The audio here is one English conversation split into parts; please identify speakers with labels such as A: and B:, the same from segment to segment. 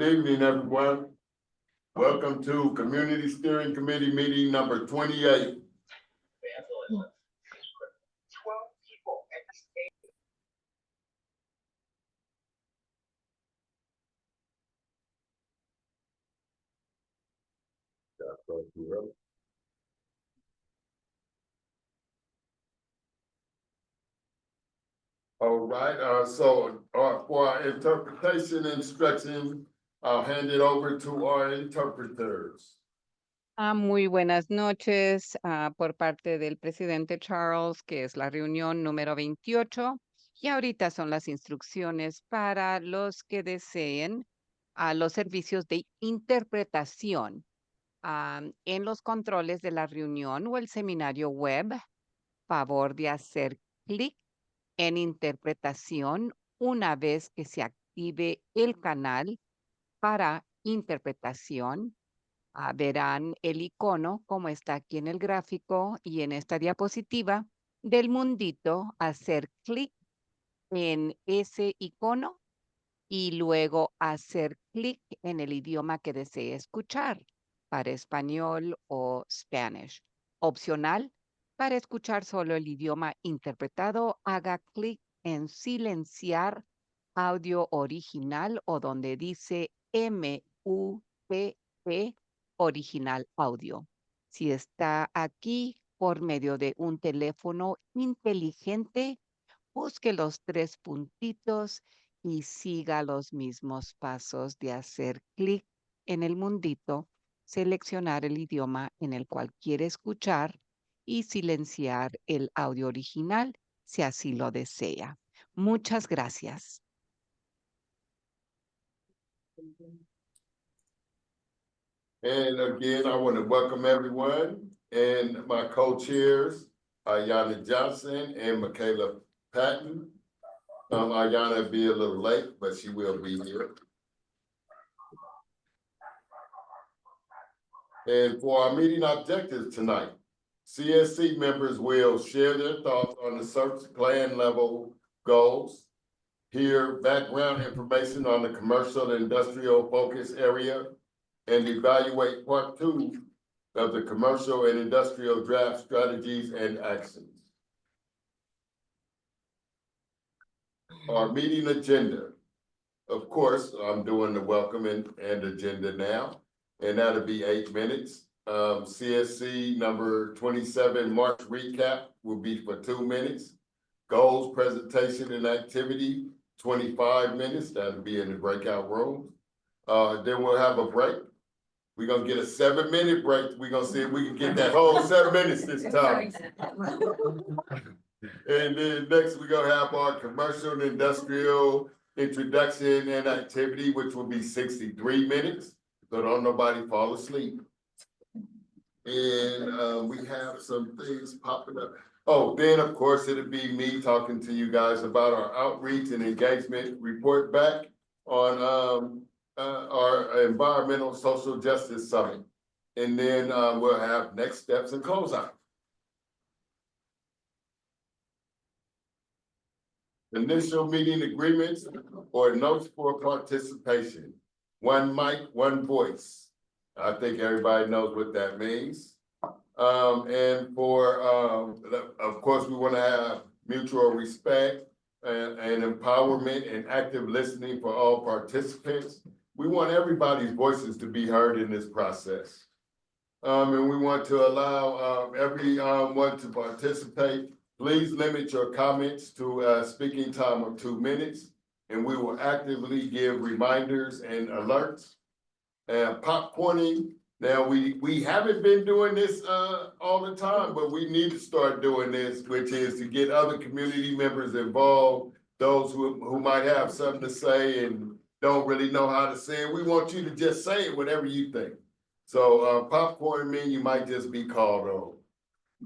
A: Good evening, everyone. Welcome to Community Steering Committee meeting number 28. All right, for our interpretation instruction, I'll hand it over to our interpreters.
B: Muy buenas noches por parte del presidente Charles, que es la reunión número 28. Y ahorita son las instrucciones para los que deseen los servicios de interpretación en los controles de la reunión o el seminario web. Favor de hacer clic en interpretación una vez que se active el canal para interpretación. Verán el icono como está aquí en el gráfico y en esta diapositiva del mundito, hacer clic en ese icono y luego hacer clic en el idioma que desee escuchar, para español o Spanish. Opcional, para escuchar solo el idioma interpretado, haga clic en silenciar audio original o donde dice MUTE original audio. Si está aquí por medio de un teléfono inteligente, busque los 3 puntitos y siga los mismos pasos de hacer clic en el mundito, seleccionar el idioma en el cual quiere escuchar y silenciar el audio original si así lo desea. Muchas gracias.
A: And again, I want to welcome everyone and my co-chairs, Ayana Johnson and Michaela Patton. Ayana will be a little late, but she will be here. And for our meeting objectives tonight, CSC members will share their thoughts on the search plan level goals, hear background information on the commercial and industrial focus area, and evaluate part 2 of the commercial and industrial draft strategies and actions. Our meeting agenda. Of course, I'm doing the welcome and agenda now, and that'll be 8 minutes. CSC number 27 March recap will be for 2 minutes. Goals, presentation, and activity, 25 minutes. That'll be in the breakout room. Then we'll have a break. We're gonna get a 7-minute break. We're gonna see if we can get that whole 7 minutes this time. And then next we're gonna have our commercial and industrial introduction and activity, which will be 63 minutes. So don't nobody fall asleep. And we have some things popping up. Oh, then of course it'll be me talking to you guys about our outreach and engagement report back on our environmental social justice summit. And then we'll have next steps and closeout. Initial meeting agreements or notes for participation. 1 mic, 1 voice. I think everybody knows what that means. And for, of course, we want to have mutual respect and empowerment and active listening for all participants. We want everybody's voices to be heard in this process. And we want to allow everyone to participate. Please limit your comments to a speaking time of 2 minutes, and we will actively give reminders and alerts. And popcorning, now we haven't been doing this all the time, but we need to start doing this, which is to get other community members involved, those who might have something to say and don't really know how to say it. We want you to just say it, whatever you think. So popcorn mean you might just be called on.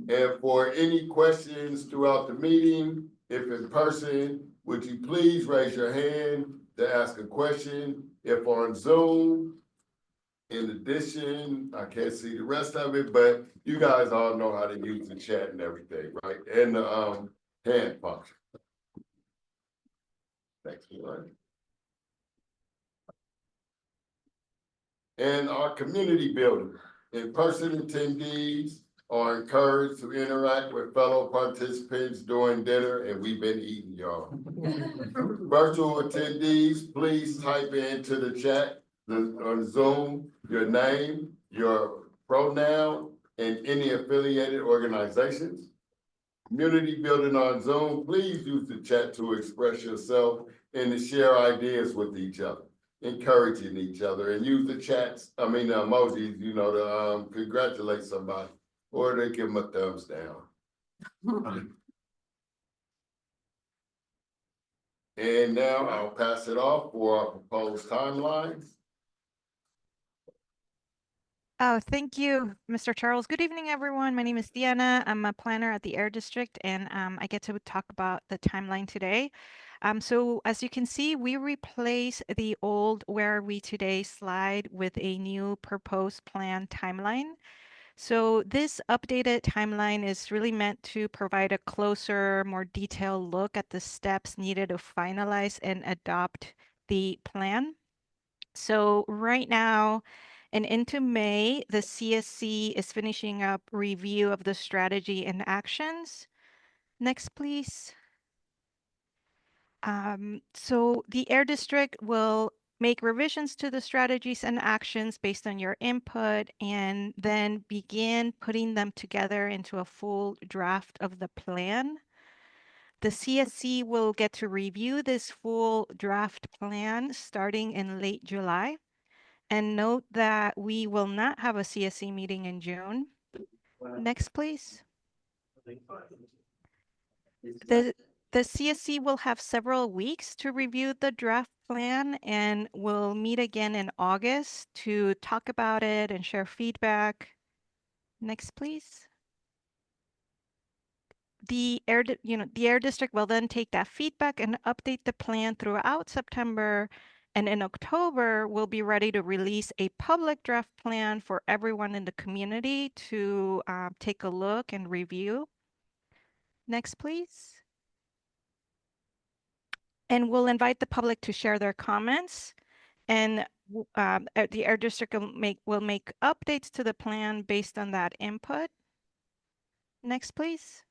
A: And for any questions throughout the meeting, if in person, would you please raise your hand to ask a question? If on Zoom, in addition, I can't see the rest of it, but you guys all know how to use the chat and everything, right? And the hand function. Thanks for learning. And our community building. In-person attendees are encouraged to interact with fellow participants during dinner, and we've been eating, y'all. Virtual attendees, please type into the chat on Zoom your name, your pronoun, and any affiliated organizations. Community building on Zoom, please use the chat to express yourself and to share ideas with each other, encouraging each other, and use the chats, the emojis, to congratulate somebody, or they give them a thumbs down. And now I'll pass it off for our proposed timelines.
C: Oh, thank you, Mr. Charles. Good evening, everyone. My name is Diana. I'm a planner at the Air District, and I get to talk about the timeline today. So as you can see, we replace the old "Where Are We Today" slide with a new proposed plan timeline. So this updated timeline is really meant to provide a closer, more detailed look at the steps needed to finalize and adopt the plan. So right now and into May, the CSC is finishing up review of the strategy and actions. Next, please. So the Air District will make revisions to the strategies and actions based on your input and then begin putting them together into a full draft of the plan. The CSC will get to review this full draft plan starting in late July. And note that we will not have a CSC meeting in June. Next, please. The CSC will have several weeks to review the draft plan and will meet again in August to talk about it and share feedback. Next, please. The Air District will then take that feedback and update the plan throughout September. And in October, we'll be ready to release a public draft plan for everyone in the community to take a look and review. Next, please. And we'll invite the public to share their comments. And the Air District will make updates to the plan based on that input. Next, please.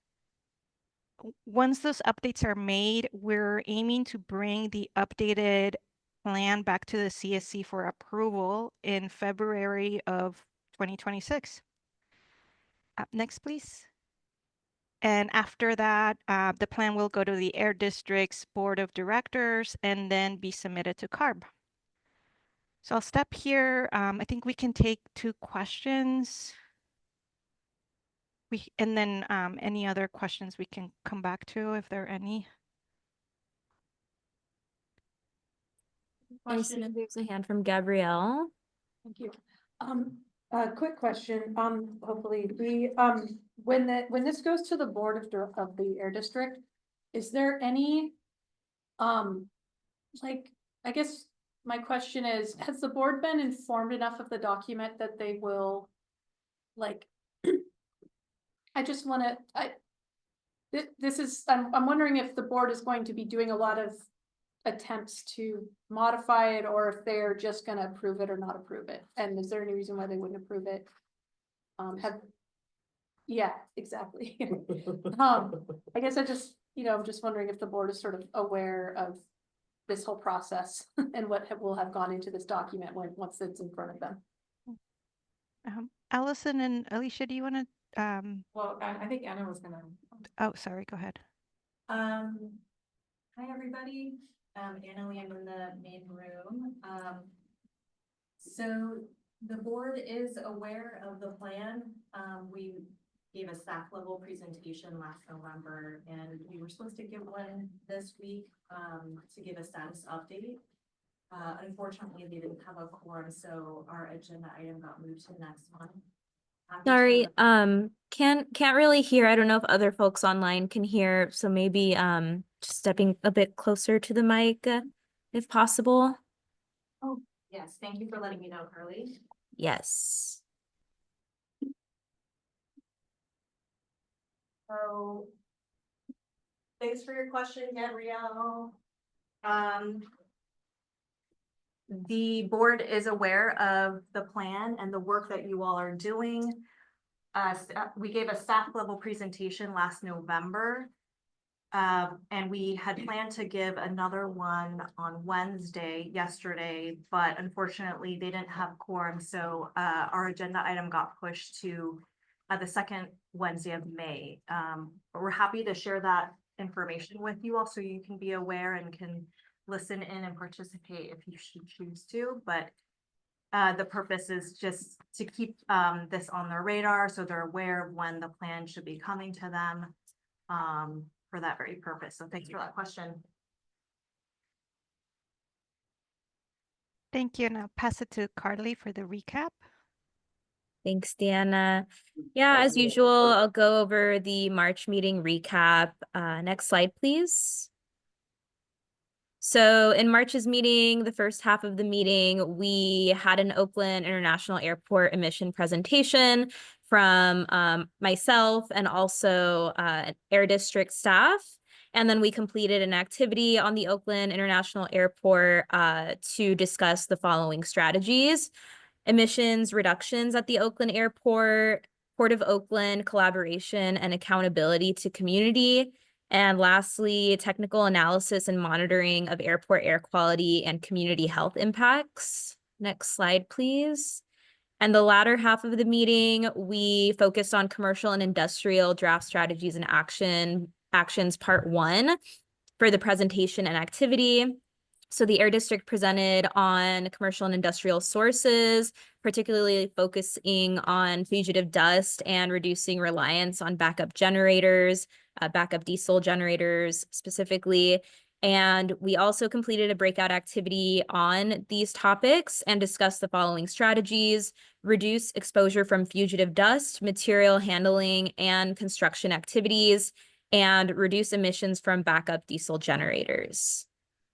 C: Once those updates are made, we're aiming to bring the updated plan back to the CSC for approval in February of 2026. Next, please. And after that, the plan will go to the Air District's Board of Directors and then be submitted to CARB. So I'll stop here. I think we can take 2 questions. And then any other questions we can come back to if there are any.
D: Question. There's a hand from Gabrielle.
E: Thank you. Quick question. Hopefully when this goes to the board of the Air District, is there any, like, I guess my question is, has the board been informed enough of the document that they will, like, I just want to, I'm wondering if the board is going to be doing a lot of attempts to modify it, or if they're just gonna approve it or not approve it. And is there any reason why they wouldn't approve it? Yeah, exactly. I guess I'm just wondering if the board is sort of aware of this whole process and what will have gone into this document once it's in front of them.
C: Allison and Alicia, do you want to?
F: Well, I think Anna was gonna.
C: Oh, sorry, go ahead.
F: Hi, everybody. Anna Lee, I'm in the main room. So the board is aware of the plan. We gave a staff level presentation last November, and we were supposed to give one this week to give a status update. Unfortunately, they didn't have a quorum, so our agenda item got moved to next month.
D: Sorry, can't really hear. I don't know if other folks online can hear, so maybe just stepping a bit closer to the mic, if possible.
F: Oh, yes, thank you for letting me know, Carly.
D: Yes.
F: So, thanks for your question, Gabrielle. the board is aware of the plan and the work that you all are doing. We gave a staff level presentation last November. And we had planned to give another one on Wednesday, yesterday, but unfortunately they didn't have quorum. So our agenda item got pushed to the second Wednesday of May. But we're happy to share that information with you all so you can be aware and can listen in and participate if you should choose to. But the purpose is just to keep this on their radar so they're aware of when the plan should be coming to them. For that very purpose. So thanks for that question.
C: Thank you. And I'll pass it to Carly for the recap.
D: Thanks, Deanna. Yeah, as usual, I'll go over the March meeting recap. Next slide, please. So in March's meeting, the first half of the meeting, we had an Oakland International Airport emission presentation from myself and also Air District staff. And then we completed an activity on the Oakland International Airport to discuss the following strategies: emissions reductions at the Oakland Airport, Port of Oakland collaboration and accountability to community, and lastly, technical analysis and monitoring of airport air quality and community health impacts. Next slide, please. And the latter half of the meeting, we focused on commercial and industrial draft strategies and actions part 1 for the presentation and activity. So the Air District presented on commercial and industrial sources, particularly focusing on fugitive dust and reducing reliance on backup generators, backup diesel generators specifically. And we also completed a breakout activity on these topics and discussed the following strategies: reduce exposure from fugitive dust, material handling, and construction activities, and reduce emissions from backup diesel generators.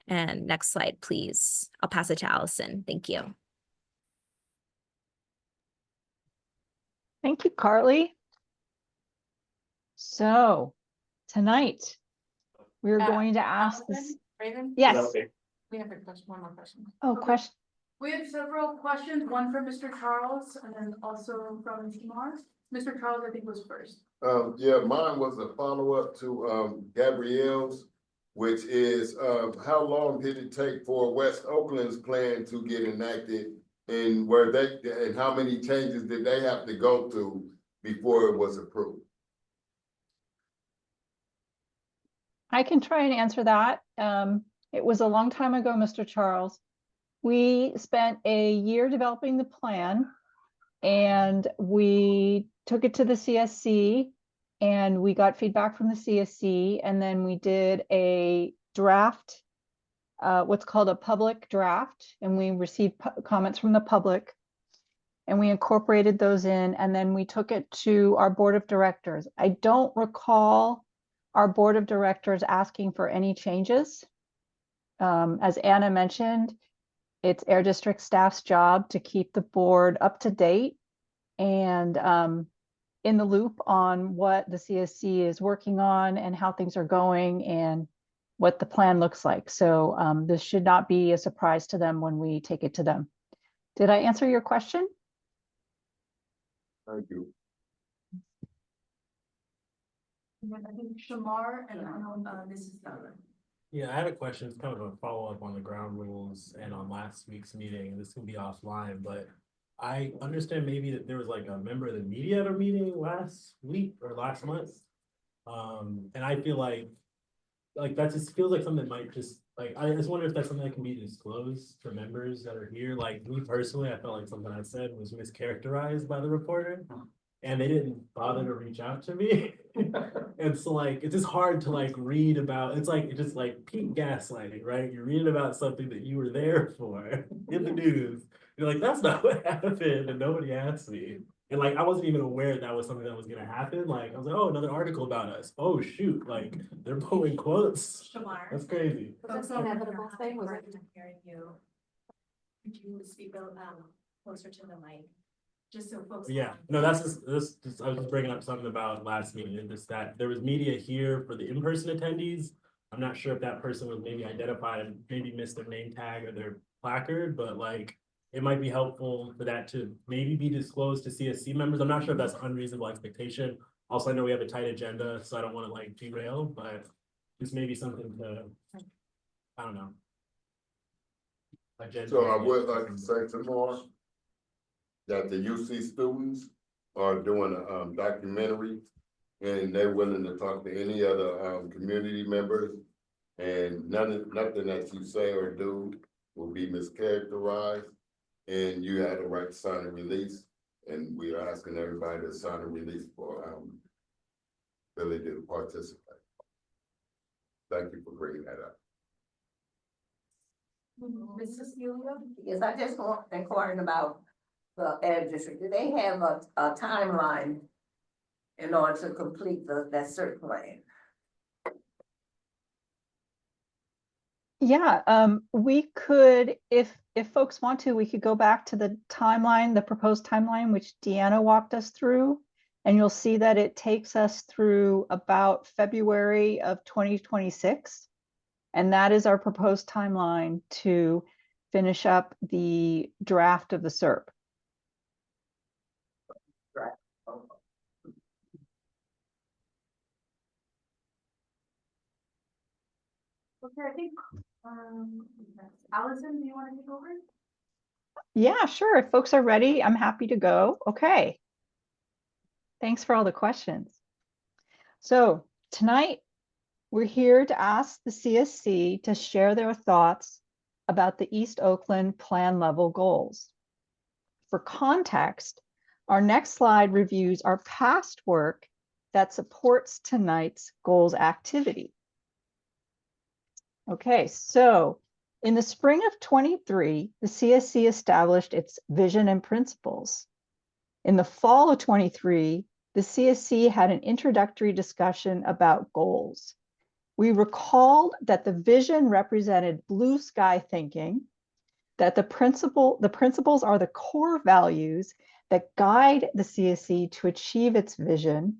D: And next slide, please. I'll pass it to Allison. Thank you.
G: Thank you, Carly. So tonight, we're going to ask this.
E: Raven?
G: Yes.
E: We have a question, one more question.
G: Oh,
E: Okay.
G: question.
E: We have several questions, one from Mr. Charles and then also from Tamar. Mr. Charles, I think, was first.
A: Yeah, mine was a follow-up to Gabrielle's, which is how long did it take for West Oakland's plan to get enacted, and and how many changes did they have to go through before it was approved?
G: I can try and answer that. It was a long time ago, Mr. Charles. We spent a year developing the plan, and we took it to the CSC, and we got feedback from the CSC, and then we did a draft, what's called a public draft, and we received comments from the public, and we incorporated those in, and then we took it to our board of directors. I don't recall our board of directors asking for any changes. As Anna mentioned, it's Air District staff's job to keep the board up to date and in the loop on what the CSC is working on and how things are going and what the plan looks like. So this should not be a surprise to them when we take it to them. Did I answer your question?
A: Thank you.
E: And then I think Shamar and I know this is Donna.
H: Yeah, I had a question. It's kind of a follow-up on the ground rules and on last week's meeting. This can be offline, but I understand maybe that there was like a member of the media at a meeting last week or last month. And I feel like that just feels like something that might just I just wonder if that's something that can be disclosed to members that are here. Like me personally, I felt like something I said was mischaracterized by the reporter. And they didn't bother to reach out to me. And so it's just hard to read about. It's just peak gaslighting, right? You're reading about something that you were there for in the news. You're like, that's not what happened, and nobody asked me. And I wasn't even aware that was something that was gonna happen. I was like, oh, another article about us. Oh shoot, they're pulling quotes.
F: Shamar.
H: That's crazy.
E: Was that the inevitable thing? Was it?
F: Hearing you. Could you speak closer to the mic? Just so folks.
H: Yeah, no, that's just I was just bringing up something about last meeting, and just that there was media here for the in-person attendees. I'm not sure if that person was maybe identified and maybe missed their name tag or their placard, but like, it might be helpful for that to maybe be disclosed to CSC members. I'm not sure if that's an unreasonable expectation. Also, I know we have a tight agenda, so I don't want to like derail, but just maybe something to, I don't know.
A: So I would like to say some more. That the UC students are doing a documentary. And they're willing to talk to any other community members. And nothing that you say or do will be mischaracterized. And you have the right to sign a release. And we are asking everybody to sign a release for ability to participate. Thank you for bringing that up.
I: Mrs. Cecilia? Yes, I just want inquiring about the ed district. Do they have a timeline in order to complete that CERT plan?
G: Yeah, we could, if folks want to, we could go back to the timeline, the proposed timeline, which Deanna walked us through. And you'll see that it takes us through about February of 2026. And that is our proposed timeline to finish up the draft of the SERP.
I: Right.
E: Okay, I think, Allison, do you want to take over?
G: Yeah, sure. If folks are ready, I'm happy to go. Okay. Thanks for all the questions. So tonight, we're here to ask the CSC to share their thoughts about the East Oakland plan level goals. For context, our next slide reviews our past work that supports tonight's goals activity. Okay, so in the spring of 23, the CSC established its vision and principles. In the fall of 23, the CSC had an introductory discussion about goals. We recalled that the vision represented blue sky thinking, that the principles are the core values that guide the CSC to achieve its vision,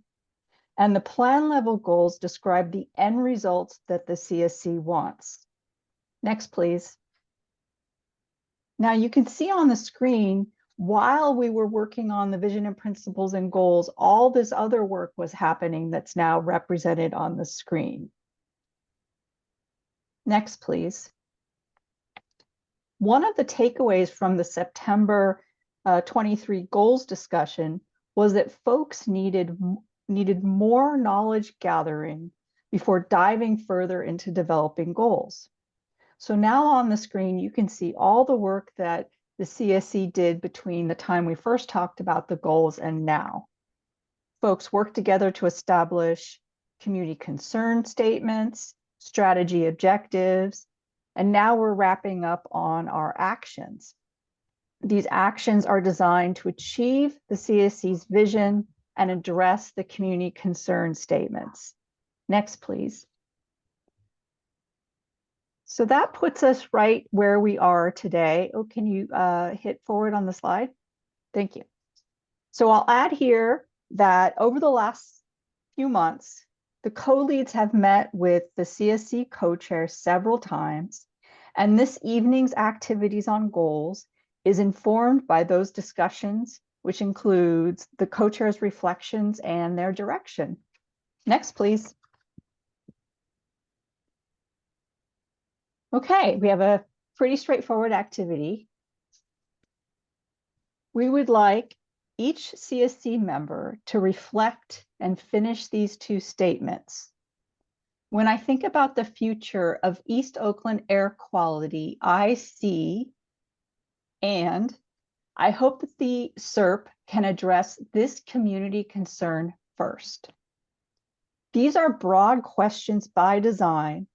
G: and the plan level goals describe the end results that the CSC wants. Next, please. Now you can see on the screen, while we were working on the vision and principles and goals, all this other work was happening that's now represented on the screen. Next, please. One of the takeaways from the September 23 goals discussion was that folks needed more knowledge gathering before diving further into developing goals. So now on the screen, you can see all the work that the CSC did between the time we first talked about the goals and now. Folks worked together to establish community concern statements, strategy objectives, and now we're wrapping up on our actions. These actions are designed to achieve the CSC's vision and address the community concern statements. Next, please. So that puts us right where we are today. Oh, can you hit forward on the slide? Thank you. So I'll add here that over the last few months, the co-leads have met with the CSC co-chair several times, and this evening's activities on goals is informed by those discussions, which includes the co-chair's reflections and their direction. Next, please. Okay, we have a pretty straightforward activity. We would like each CSC member to reflect and finish these two statements. When I think about the future of East Oakland air quality, I see, and I hope that the SERP can address this community concern first. These are broad questions by design,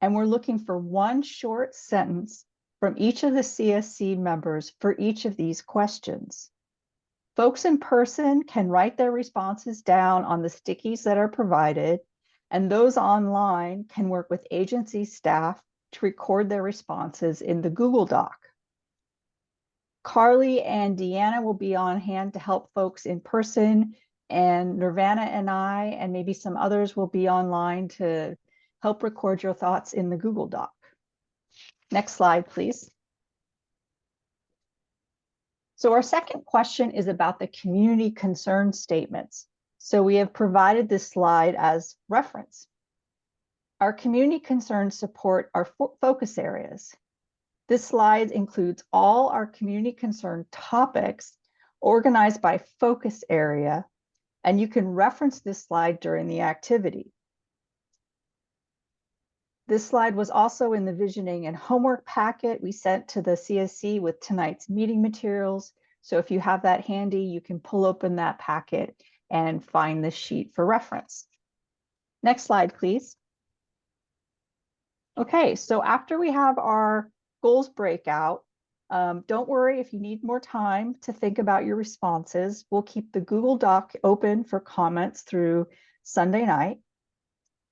G: and we're looking for one short sentence from each of the CSC members for each of these questions. Folks in person can write their responses down on the stickies that are provided, and those online can work with agency staff to record their responses in the Google Doc. Carly and Deanna will be on hand to help folks in person, and Nirvana and I, and maybe some others, will be online to help record your thoughts in the Google Doc. Next slide, please. So our second question is about the community concern statements. So we have provided this slide as reference. Our community concerns support our focus areas. This slide includes all our community concern topics organized by focus area, and you can reference this slide during the activity. This slide was also in the visioning and homework packet we sent to the CSC with tonight's meeting materials. So if you have that handy, you can pull open that packet and find the sheet for reference. Next slide, please. Okay, so after we have our goals breakout, don't worry if you need more time to think about your responses. We'll keep the Google Doc open for comments through Sunday night.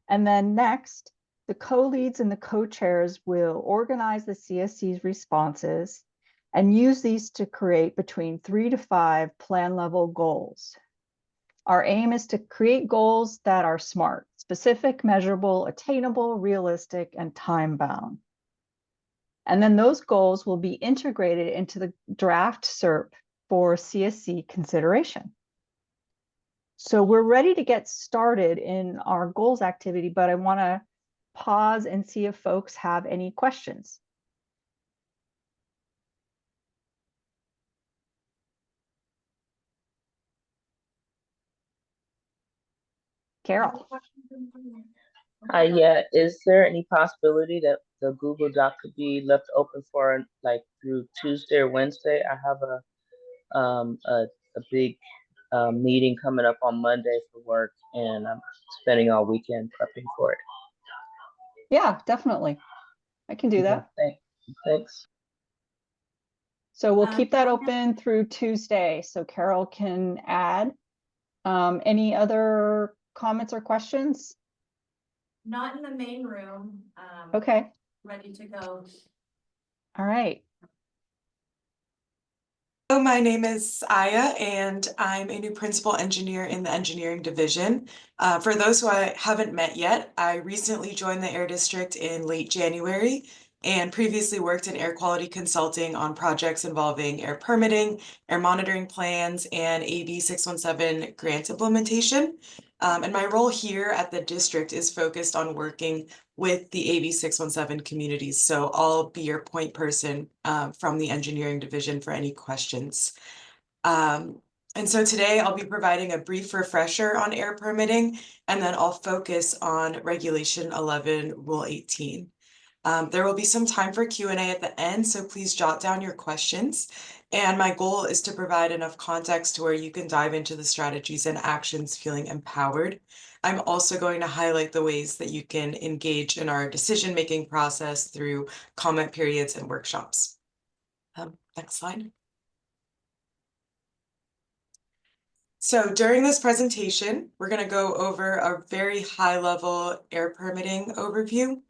G: And then next, the co-leads and the co-chairs will organize the CSC's responses and use these to create between 3 to 5 plan level goals. Our aim is to create goals that are SMART, specific, measurable, attainable, realistic, and time-bound. And then those goals will be integrated into the draft SERP for CSC consideration. So we're ready to get started in our goals activity, but I want to pause and see if folks have any questions. Carol.
J: Yeah, is there any possibility that the Google Doc could be left open for like through Tuesday or Wednesday? I have a big meeting coming up on Monday for work, and I'm spending all weekend prepping for it.
G: Yeah, definitely. I can do that.
J: Thanks.
G: So we'll keep that open through Tuesday so Carol can add. Any other comments or questions?
F: Not in the main room.
G: Okay.
F: Ready to go.
G: All right.
K: Hello, my name is Aya, and I'm a new principal engineer in the engineering division. For those who I haven't met yet, I recently joined the Air District in late January and previously worked in air quality consulting on projects involving air permitting, air monitoring plans, and AB617 grant implementation. And my role here at the district is focused on working with the AB617 communities. So I'll be your point person from the engineering division for any questions. And so today I'll be providing a brief refresher on air permitting, and then I'll focus on Regulation 11, Rule 18. There will be some time for Q&A at the end, so please jot down your questions. And my goal is to provide enough context to where you can dive into the strategies and actions feeling empowered. I'm also going to highlight the ways that you can engage in our decision-making process through comment periods and workshops. Next slide. So during this presentation, we're going to go over a very high-level air permitting overview.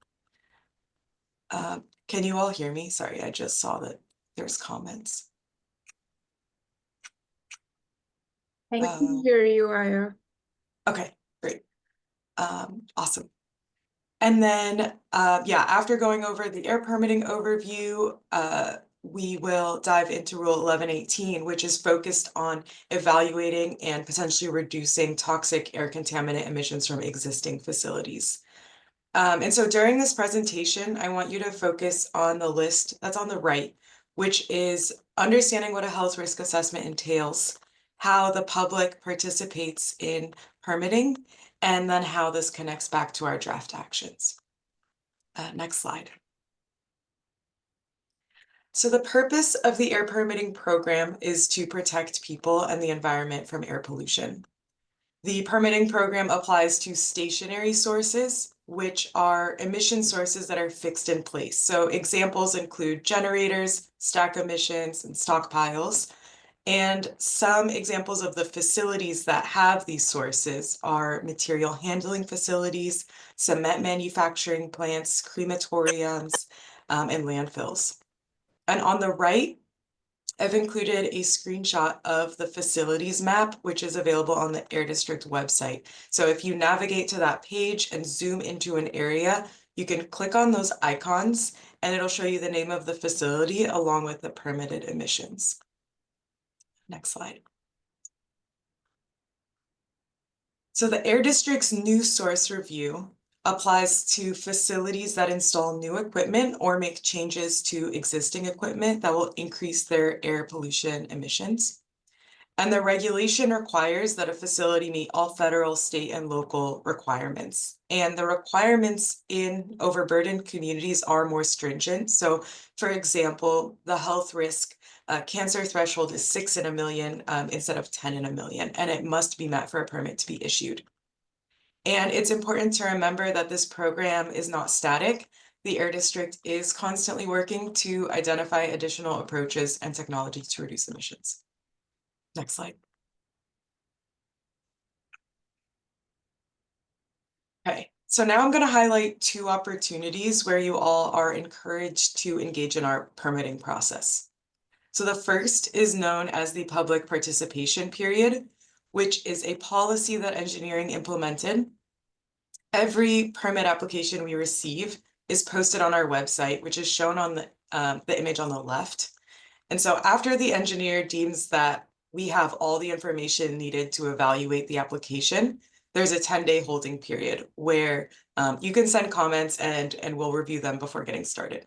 K: Can you all hear me? Sorry, I just saw that there's comments.
L: I can hear you, Aya.
K: Okay, great. Awesome. And then, yeah, after going over the air permitting overview, we will dive into Rule 1118, which is focused on evaluating and potentially reducing toxic air contaminant emissions from existing facilities. And so during this presentation, I want you to focus on the list that's on the right, which is understanding what a health risk assessment entails, how the public participates in permitting, and then how this connects back to our draft actions. Next slide. So the purpose of the air permitting program is to protect people and the environment from air pollution. The permitting program applies to stationary sources, which are emission sources that are fixed in place. So examples include generators, stack emissions, and stockpiles. And some examples of the facilities that have these sources are material handling facilities, cement manufacturing plants, crematoriums, and landfills. And on the right, I've included a screenshot of the facilities map, which is available on the Air District website. So if you navigate to that page and zoom into an area, you can click on those icons and it'll show you the name of the facility along with the permitted emissions. Next slide. So the Air District's new source review applies to facilities that install new equipment or make changes to existing equipment that will increase their air pollution emissions. And the regulation requires that a facility meet all federal, state, and local requirements. And the requirements in overburdened communities are more stringent. So, for example, the health risk cancer threshold is 6 in a million instead of 10 in a million, and it must be met for a permit to be issued. And it's important to remember that this program is not static. The Air District is constantly working to identify additional approaches and technologies to reduce emissions. Next slide. Okay, so now I'm going to highlight 2 opportunities where you all are encouraged to engage in our permitting process. So the first is known as the public participation period, which is a policy that engineering implemented. Every permit application we receive is posted on our website, which is shown on the image on the left. And so after the engineer deems that we have all the information needed to evaluate the application, there's a 10-day holding period where you can send comments and we'll review them before getting started.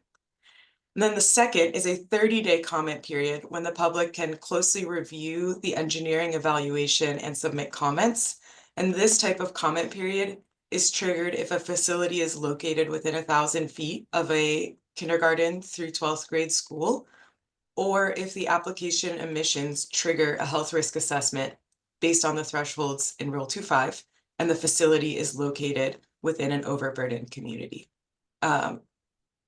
K: And then the second is a 30-day comment period when the public can closely review the engineering evaluation and submit comments. And this type of comment period is triggered if a facility is located within 1,000 feet of a kindergarten through 12th grade school, or if the application emissions trigger a health risk assessment based on the thresholds in Rule 2.5, and the facility is located within an overburdened community.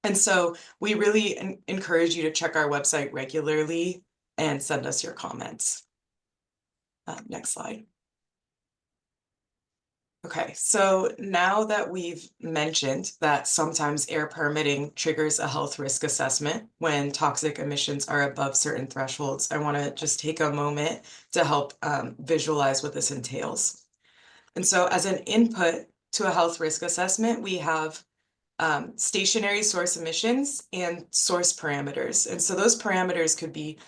K: And so we really encourage you to check our website regularly and send us your comments. Next slide. Okay, so now that we've mentioned that sometimes air permitting triggers a health risk assessment when toxic emissions are above certain thresholds, I want to just take a moment to help visualize what this entails. And so as an input to a health risk assessment, we have stationary source emissions and source parameters. And so those parameters could be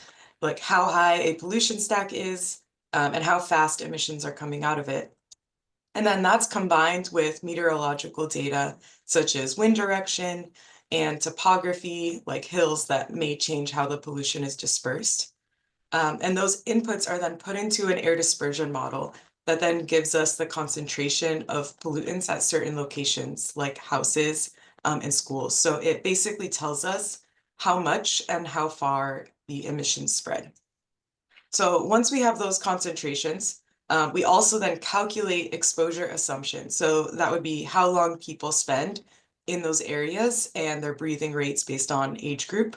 K: like how high a pollution stack is and how fast emissions are coming out of it. And then that's combined with meteorological data such as wind direction and topography, like hills that may change how the pollution is dispersed. And those inputs are then put into an air dispersion model that then gives us the concentration of pollutants at certain locations like houses and schools. So it basically tells us how much and how far the emissions spread. So once we have those concentrations, we also then calculate exposure assumptions. So that would be how long people spend in those areas and their breathing rates based on age group.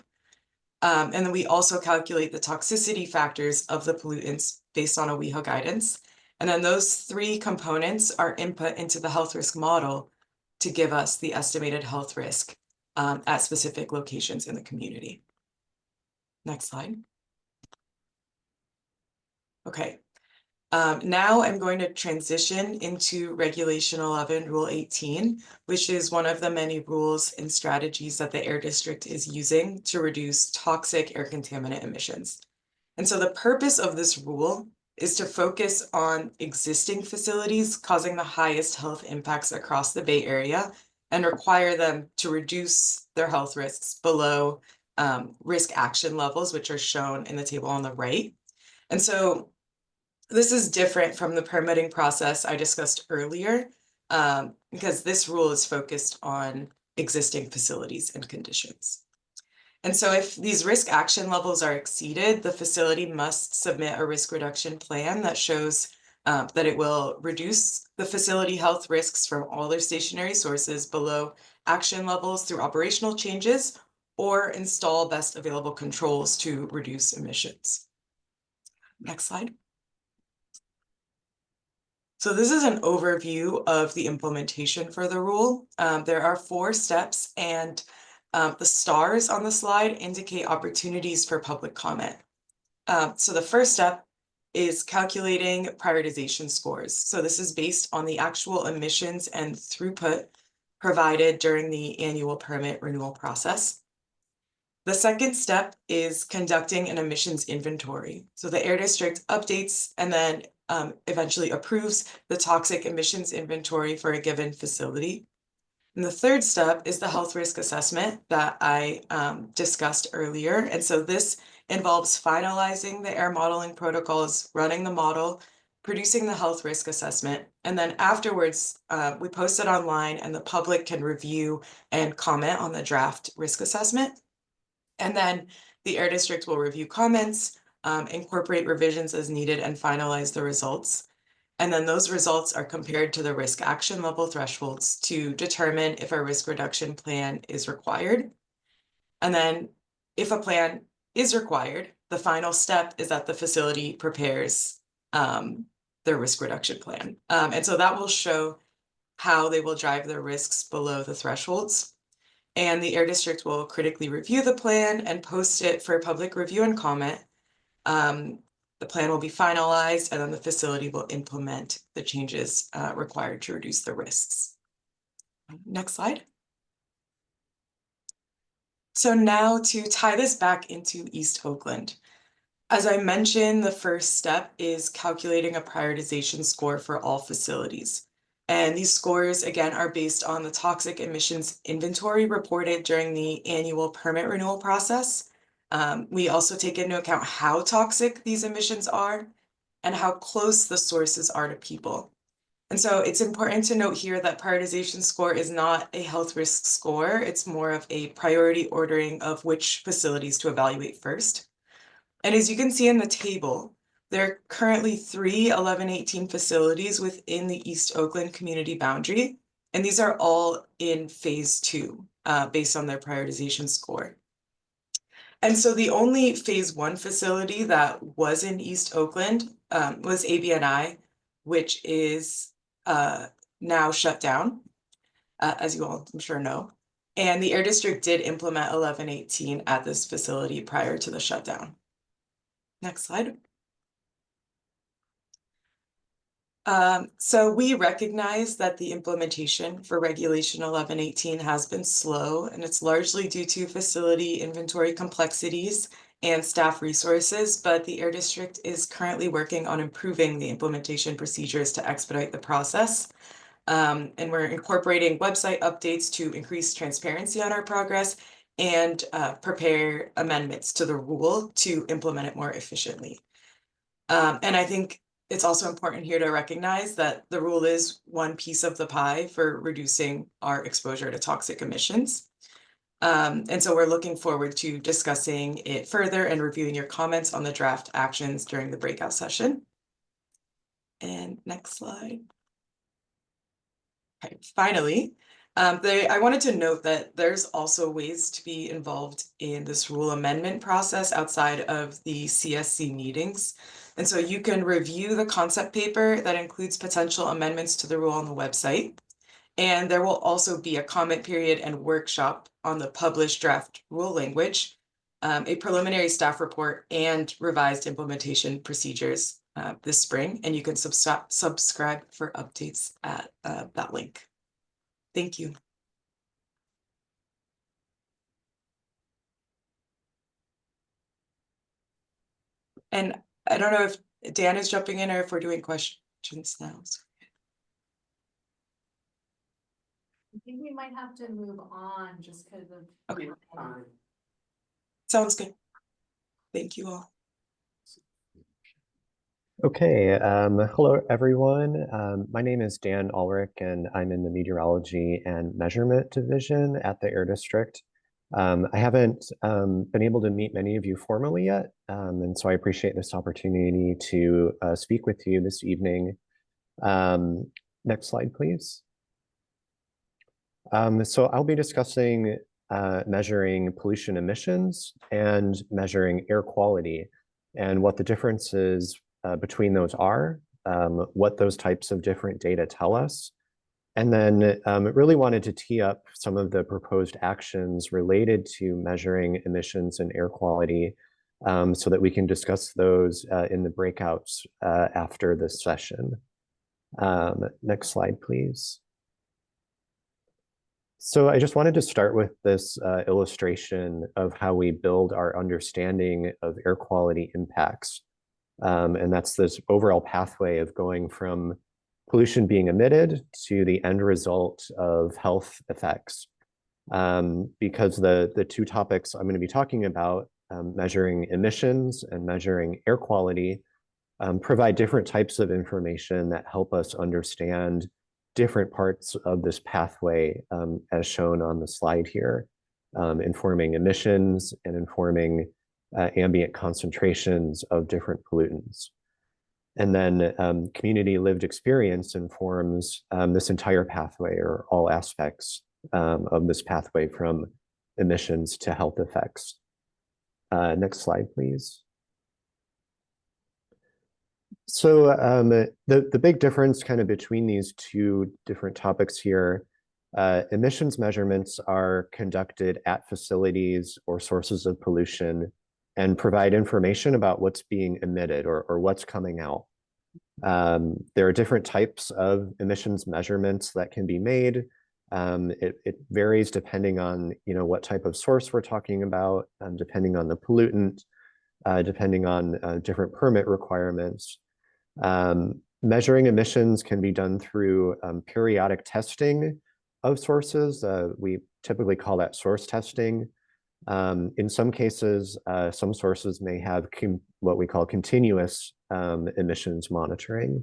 K: And then we also calculate the toxicity factors of the pollutants based on a WEHA guidance. And then those 3 components are input into the health risk model to give us the estimated health risk at specific locations in the community. Next slide. Okay. Now I'm going to transition into Regulation 11, Rule 18, which is one of the many rules and strategies that the Air District is using to reduce toxic air contaminant emissions. And so the purpose of this rule is to focus on existing facilities causing the highest health impacts across the Bay Area and require them to reduce their health risks below risk action levels, which are shown in the table on the right. And so this is different from the permitting process I discussed earlier, because this rule is focused on existing facilities and conditions. And so if these risk action levels are exceeded, the facility must submit a risk reduction plan that shows that it will reduce the facility health risks from all their stationary sources below action levels through operational changes or install best available controls to reduce emissions. Next slide. So this is an overview of the implementation for the rule. There are 4 steps, and the stars on the slide indicate opportunities for public comment. So the first step is calculating prioritization scores. So this is based on the actual emissions and throughput provided during the annual permit renewal process. The second step is conducting an emissions inventory. So the Air District updates and then eventually approves the toxic emissions inventory for a given facility. And the third step is the health risk assessment that I discussed earlier. And so this involves finalizing the air modeling protocols, running the model, producing the health risk assessment, and then afterwards we post it online and the public can review and comment on the draft risk assessment. And then the Air District will review comments, incorporate revisions as needed, and finalize the results. And then those results are compared to the risk action level thresholds to determine if a risk reduction plan is required. And then if a plan is required, the final step is that the facility prepares their risk reduction plan. And so that will show how they will drive their risks below the thresholds. And the Air District will critically review the plan and post it for public review and comment. The plan will be finalized and then the facility will implement the changes required to reduce the risks. Next slide. So now to tie this back into East Oakland. As I mentioned, the first step is calculating a prioritization score for all facilities. And these scores, again, are based on the toxic emissions inventory reported during the annual permit renewal process. We also take into account how toxic these emissions are and how close the sources are to people. And so it's important to note here that prioritization score is not a health risk score. It's more of a priority ordering of which facilities to evaluate first. And as you can see in the table, there are currently 3 1118 facilities within the East Oakland community boundary, and these are all in phase 2 based on their prioritization score. And so the only phase 1 facility that was in East Oakland was ABNI, which is now shut down, as you all I'm sure know. And the Air District did implement 1118 at this facility prior to the shutdown. Next slide. So we recognize that the implementation for Regulation 1118 has been slow, and it's largely due to facility inventory complexities and staff resources, but the Air District is currently working on improving the implementation procedures to expedite the process. And we're incorporating website updates to increase transparency on our progress and prepare amendments to the rule to implement it more efficiently. And I think it's also important here to recognize that the rule is one piece of the pie for reducing our exposure to toxic emissions. And so we're looking forward to discussing it further and reviewing your comments on the draft actions during the breakout session. And next slide. Okay, finally, I wanted to note that there's also ways to be involved in this rule amendment process outside of the CSC meetings. And so you can review the concept paper that includes potential amendments to the rule on the website. And there will also be a comment period and workshop on the published draft rule language, a preliminary staff report, and revised implementation procedures this spring. And you can subscribe for updates at that link. Thank you. And I don't know if Dan is jumping in or if we're doing questions now.
F: I think we might have to move on just because of.
K: Okay. Sounds good. Thank you all.
M: Okay, hello everyone. My name is Dan Ulrich and I'm in the Meteorology and Measurement Division at the Air District. I haven't been able to meet many of you formally yet, and so I appreciate this opportunity to speak with you this evening. Next slide, please. So I'll be discussing measuring pollution emissions and measuring air quality and what the differences between those are, what those types of different data tell us. And then really wanted to tee up some of the proposed actions related to measuring emissions and air quality so that we can discuss those in the breakouts after this session. Next slide, please. So I just wanted to start with this illustration of how we build our understanding of air quality impacts. And that's this overall pathway of going from pollution being emitted to the end result of health effects. Because the two topics I'm going to be talking about, measuring emissions and measuring air quality, provide different types of information that help us understand different parts of this pathway, as shown on the slide here, informing emissions and informing ambient concentrations of different pollutants. And then community lived experience informs this entire pathway, or all aspects of this pathway from emissions to health effects. Next slide, please. So the big difference kind of between these two different topics here, emissions measurements are conducted at facilities or sources of pollution and provide information about what's being emitted or what's coming out. There are different types of emissions measurements that can be made. It varies depending on what type of source we're talking about, depending on the pollutant, depending on different permit requirements. Measuring emissions can be done through periodic testing of sources. We typically call that source testing. In some cases, some sources may have what we call continuous emissions monitoring.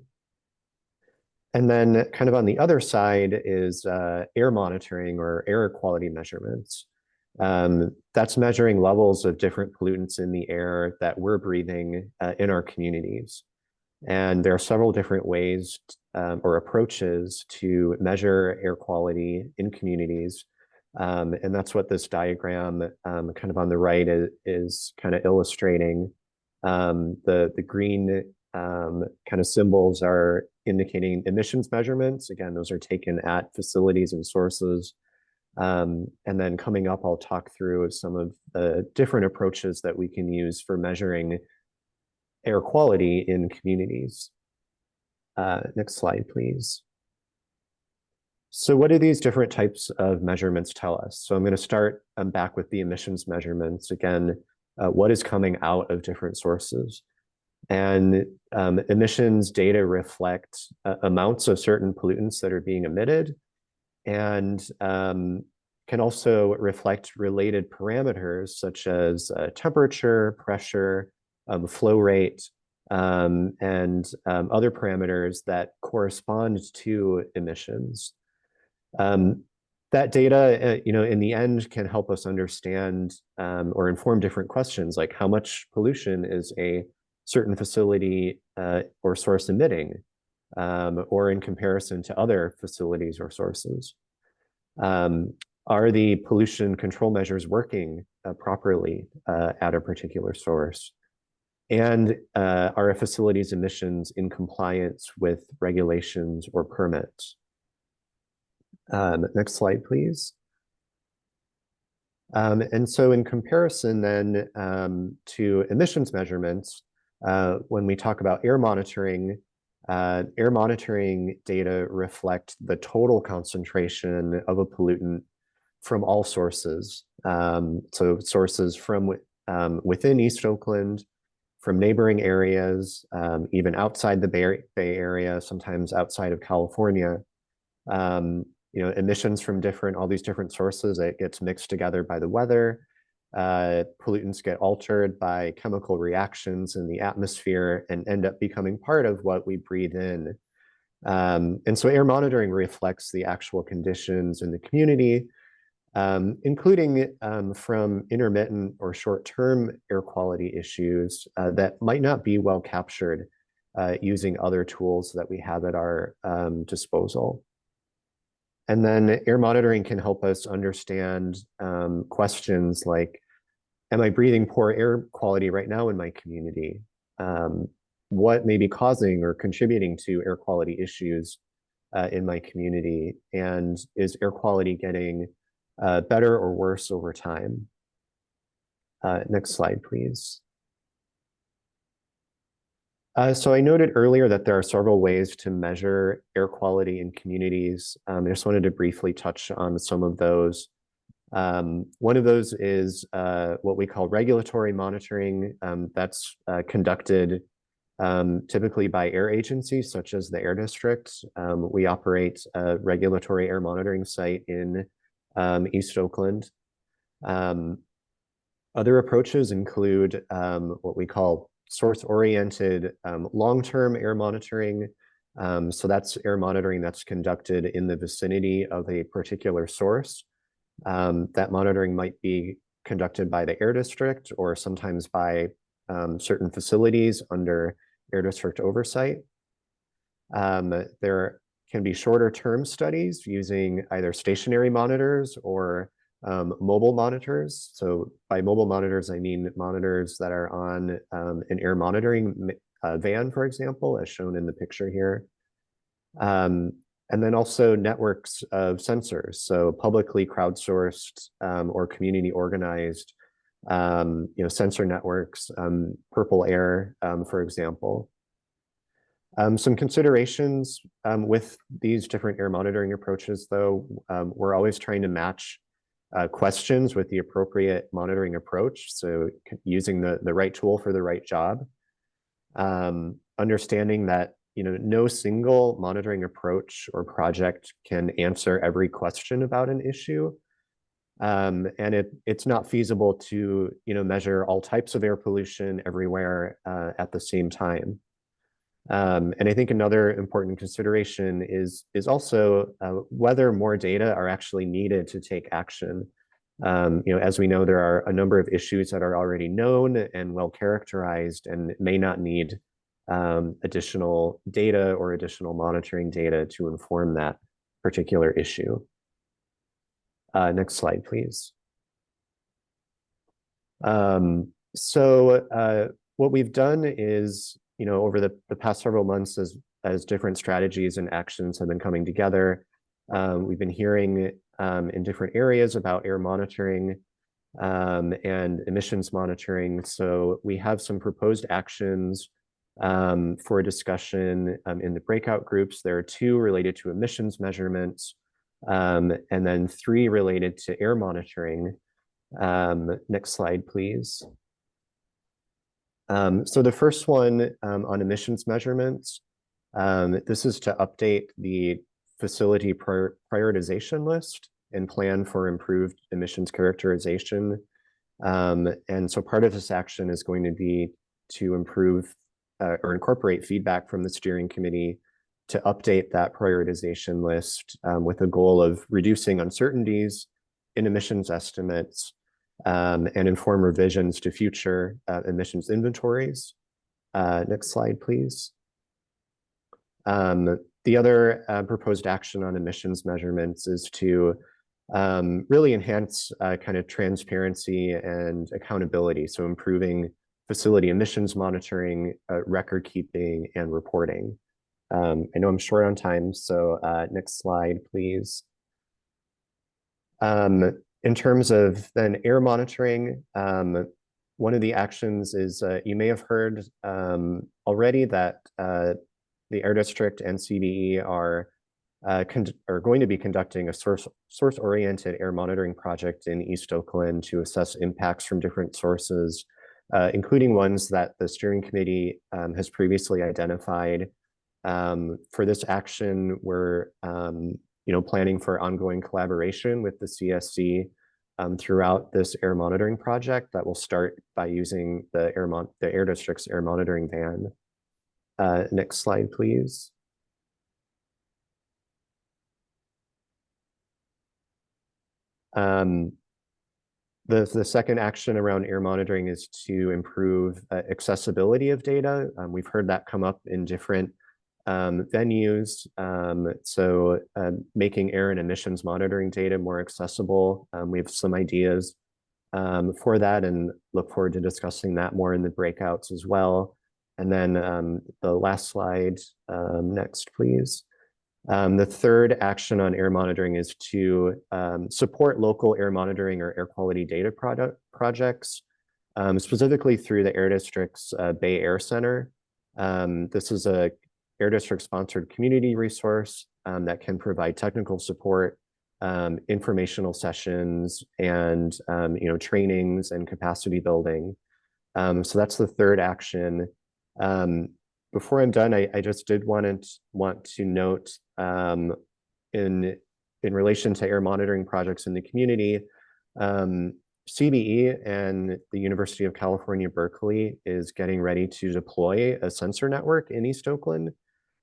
M: And then kind of on the other side is air monitoring or air quality measurements. That's measuring levels of different pollutants in the air that we're breathing in our communities. And there are several different ways or approaches to measure air quality in communities. And that's what this diagram kind of on the right is kind of illustrating. The green kind of symbols are indicating emissions measurements. Again, those are taken at facilities and sources. And then coming up, I'll talk through some of the different approaches that we can use for measuring air quality in communities. Next slide, please. So what do these different types of measurements tell us? So I'm going to start back with the emissions measurements. Again, what is coming out of different sources? And emissions data reflect amounts of certain pollutants that are being emitted, and can also reflect related parameters such as temperature, pressure, flow rate, and other parameters that correspond to emissions. That data, in the end, can help us understand or inform different questions, like how much pollution is a certain facility or source emitting, or in comparison to other facilities or sources. Are the pollution control measures working properly at a particular source? And are a facility's emissions in compliance with regulations or permits? Next slide, please. And so in comparison then to emissions measurements, when we talk about air monitoring data reflect the total concentration of a pollutant from all sources. So sources from within East Oakland, from neighboring areas, even outside the Bay Area, sometimes outside of California. Emissions from all these different sources, it gets mixed together by the weather. Pollutants get altered by chemical reactions in the atmosphere and end up becoming part of what we breathe in. And so air monitoring reflects the actual conditions in the community, including from intermittent or short-term air quality issues that might not be well captured using other tools that we have at our disposal. And then air monitoring can help us understand questions like, am I breathing poor air quality right now in my community? What may be causing or contributing to air quality issues in my community? And is air quality getting better or worse over time? Next slide, please. So I noted earlier that there are several ways to measure air quality in communities. I just wanted to briefly touch on some of those. One of those is what we call regulatory monitoring. That's conducted typically by air agencies such as the Air District. We operate a regulatory air monitoring site in East Oakland. Other approaches include what we call source-oriented long-term air monitoring. So that's air monitoring that's conducted in the vicinity of a particular source. That monitoring might be conducted by the Air District or sometimes by certain facilities under Air District oversight. There can be shorter term studies using either stationary monitors or mobile monitors. So by mobile monitors, I mean monitors that are on an air monitoring van, for example, as shown in the picture here. And then also networks of sensors, so publicly crowdsourced or community organized, sensor networks, Purple Air, for example. Some considerations with these different air monitoring approaches, though, we're always trying to match questions with the appropriate monitoring approach. So using the right tool for the right job. Understanding that no single monitoring approach or project can answer every question about an issue. And it's not feasible to measure all types of air pollution everywhere at the same time. And I think another important consideration is also whether more data are actually needed to take action. As we know, there are a number of issues that are already known and well characterized and may not need additional data or additional monitoring data to inform that particular issue. Next slide, please. So what we've done is, over the past several months as different strategies and actions have been coming together, we've been hearing in different areas about air monitoring and emissions monitoring. So we have some proposed actions for discussion in the breakout groups. There are 2 related to emissions measurements, and then 3 related to air monitoring. Next slide, please. So the first one on emissions measurements, this is to update the facility prioritization list and plan for improved emissions characterization. And so part of this action is going to be to improve or incorporate feedback from the steering committee to update that prioritization list with a goal of reducing uncertainties in emissions estimates and inform revisions to future emissions inventories. Next slide, please. The other proposed action on emissions measurements is to really enhance kind of transparency and accountability. So improving facility emissions monitoring, record keeping, and reporting. I know I'm short on time, so next slide, please. In terms of then air monitoring, one of the actions is you may have heard already that the Air District and CDE are going to be conducting a source-oriented air monitoring project in East Oakland to assess impacts from different sources, including ones that the steering committee has previously identified. For this action, we're planning for ongoing collaboration with the CSC throughout this air monitoring project that will start by using the Air District's air monitoring van. Next slide, please. The second action around air monitoring is to improve accessibility of data. We've heard that come up in different venues. So making air and emissions monitoring data more accessible. We have some ideas for that and look forward to discussing that more in the breakouts as well. And then the last slide, next, please. The third action on air monitoring is to support local air monitoring or air quality data projects, specifically through the Air District's Bay Air Center. This is a Air District sponsored community resource that can provide technical support, informational sessions, and trainings and capacity building. So that's the third action. Before I'm done, I just did want to note in relation to air monitoring projects in the community, CBE and the University of California, Berkeley is getting ready to deploy a sensor network in East Oakland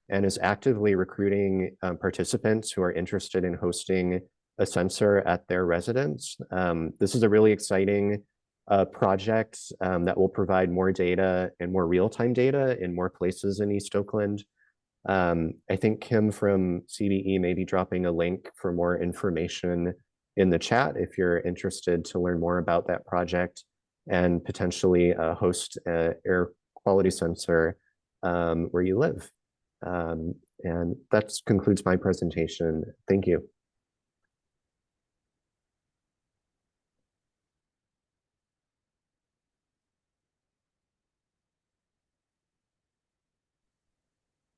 M: and is actively recruiting participants who are interested in hosting a sensor at their residence. This is a really exciting project that will provide more data and more real-time data in more places in East Oakland. I think Kim from CBE may be dropping a link for more information in the chat if you're interested to learn more about that project and potentially host an air quality sensor where you live. And that concludes my presentation. Thank you.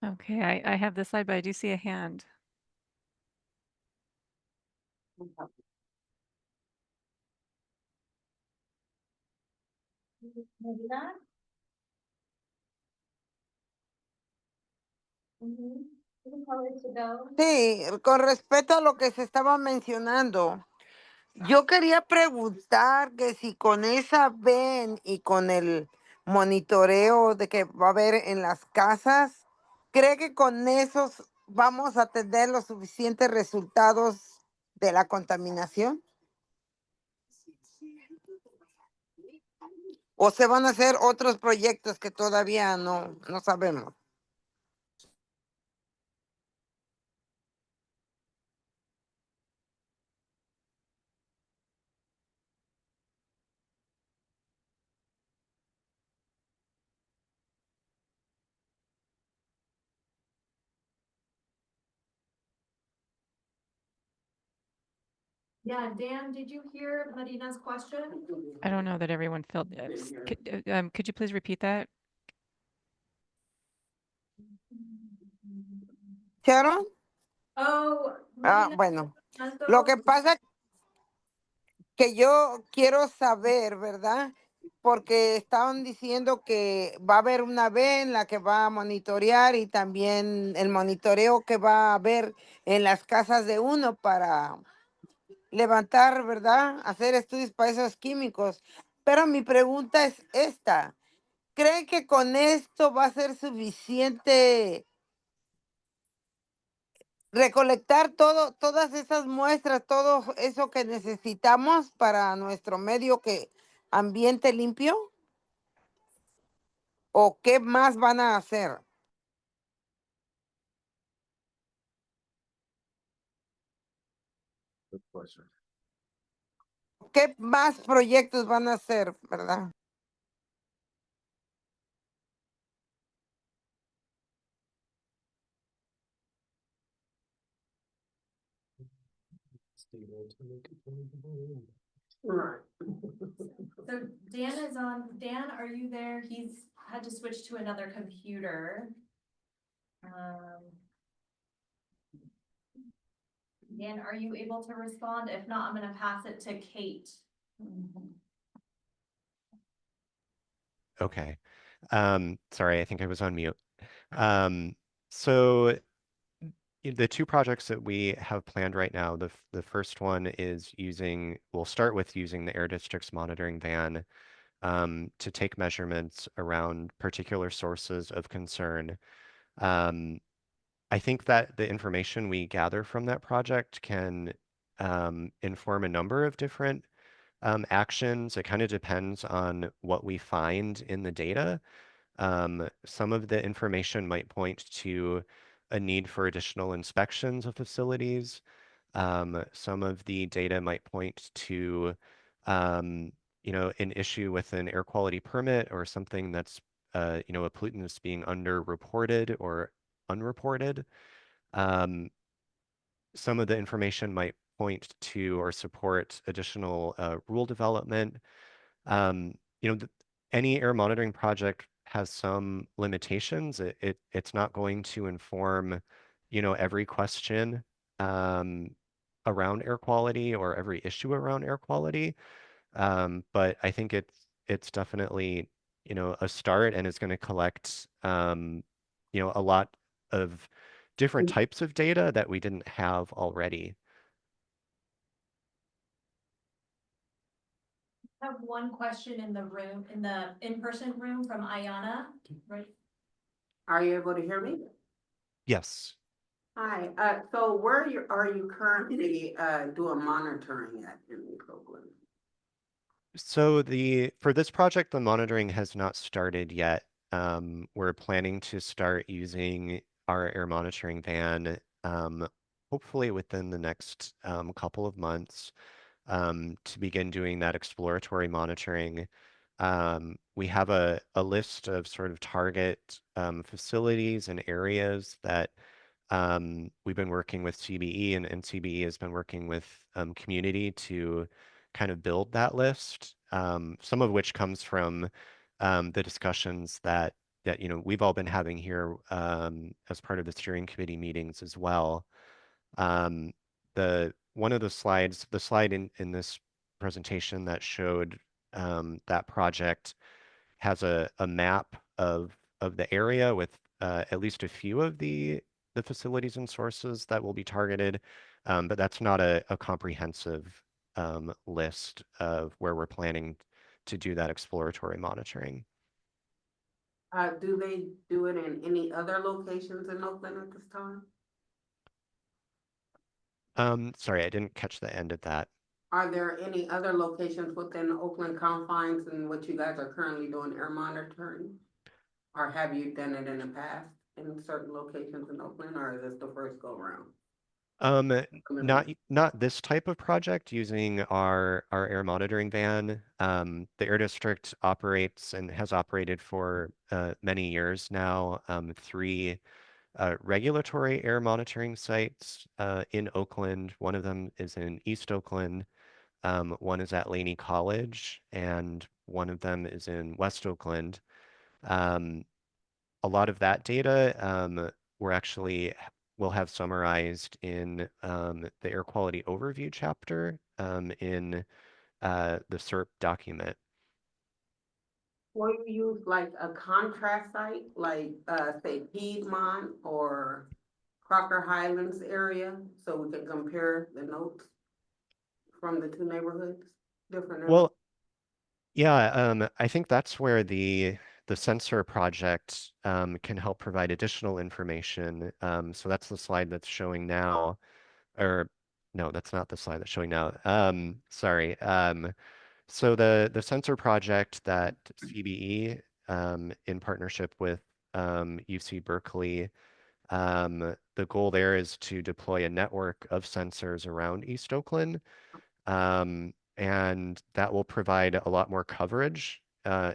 B: Okay, I have this slide, but I do see a hand.
N: Sí, con respecto a lo que se estaba mencionando, yo quería preguntar que si con esa ven y con el monitoreo de que va a haber en las casas, ¿cree que con esos vamos a tener los suficientes resultados de la contaminación? ¿O se van a hacer otros proyectos que todavía no sabemos?
F: Yeah, Dan, did you hear Marina's question?
B: I don't know that everyone felt. Could you please repeat that?
N: ¿Sharon?
F: Oh.
N: Bueno, lo que pasa que yo quiero saber, ¿verdad? Porque estaban diciendo que va a haber una vez en la que va a monitorear y también el monitoreo que va a haber en las casas de uno para levantar, ¿verdad? Hacer estudios para esos químicos. Pero mi pregunta es esta. ¿Cree que con esto va a ser suficiente recolectar todas esas muestras, todo eso que necesitamos para nuestro medio ambiente limpio? ¿O qué más van a hacer?
A: Good question.
N: ¿Qué más proyectos van a hacer, verdad?
F: Right. So Dan, are you there? He's had to switch to another computer. Dan, are you able to respond? If not, I'm gonna pass it to Kate.
M: Okay. Sorry, I think I was on mute. So the two projects that we have planned right now, the first one is we'll start with using the Air District's monitoring van to take measurements around particular sources of concern. I think that the information we gather from that project can inform a number of different actions. It kind of depends on what we find in the data. Some of the information might point to a need for additional inspections of facilities. Some of the data might point to, an issue with an air quality permit or something that's, a pollutant that's being underreported or unreported. Some of the information might point to or support additional rule development. Any air monitoring project has some limitations. It's not going to inform, you know, every question around air quality or every issue around air quality. But I think it's definitely, you know, a start, and it's going to collect, you know, a lot of different types of data that we didn't have already.
F: I have one question in the room, in the in-person room from Ayana, right?
O: Are you able to hear me?
M: Yes.
O: Hi, so where are you currently, doing monitoring at in Oakland?
M: So for this project, the monitoring has not started yet. We're planning to start using our air monitoring van, hopefully within the next couple of months, to begin doing that exploratory monitoring. We have a list of sort of target facilities and areas that we've been working with CBE, and CBE has been working with community to kind of build that list, some of which comes from the discussions that you know we've all been having here as part of the steering committee meetings as well. One of the slides, the slide in this presentation that showed that project has a map of the area with at least a few of the facilities and sources that will be targeted, but that's not a comprehensive list of where we're planning to do that exploratory monitoring.
O: Do they do it in any other locations in Oakland at this time?
M: Sorry, I didn't catch the end of that.
O: Are there any other locations within the Oakland confines in which you guys are currently doing air monitoring? Or have you done it in the past in certain locations in Oakland, or is this the first go around?
M: Not this type of project using our air monitoring van. The Air District operates and has operated for many years now, 3 regulatory air monitoring sites in Oakland. One of them is in East Oakland, one is at Laney College, and one of them is in West Oakland. A lot of that data we'll have summarized in the air quality overview chapter in the SERP document.
O: Will you use like a contrast site, like say Piedmont or Crocker Highlands area, so we can compare the notes from the 2 neighborhoods, different?
M: Well, yeah, I think that's where the sensor project can help provide additional information. So that's the slide that's showing now, or no, that's not the slide that's showing now. Sorry. So the sensor project that CBE in partnership with UC Berkeley, the goal there is to deploy a network of sensors around East Oakland. And that will provide a lot more coverage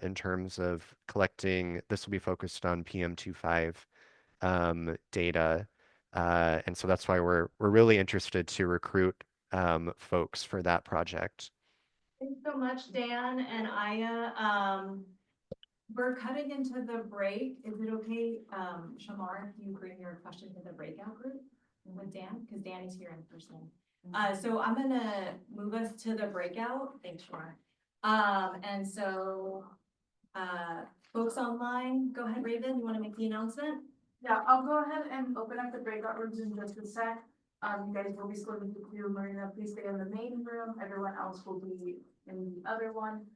M: in terms of collecting. This will be focused on PM2.5 data. And so that's why we're really interested to recruit folks for that project.
F: Thanks so much, Dan and Aya. We're cutting into the break. Is it okay, Shamar, if you bring your question to the breakout group with Dan? Because Dan is here in person. So I'm gonna move us to the breakout. Thanks, Shamar. And so, folks online, go ahead, Raven, you wanna make the announcement?
E: Yeah, I'll go ahead and open up the breakout rooms in just a sec. You guys will be splitting to Marina, please stay in the main room, everyone else will be in the other one.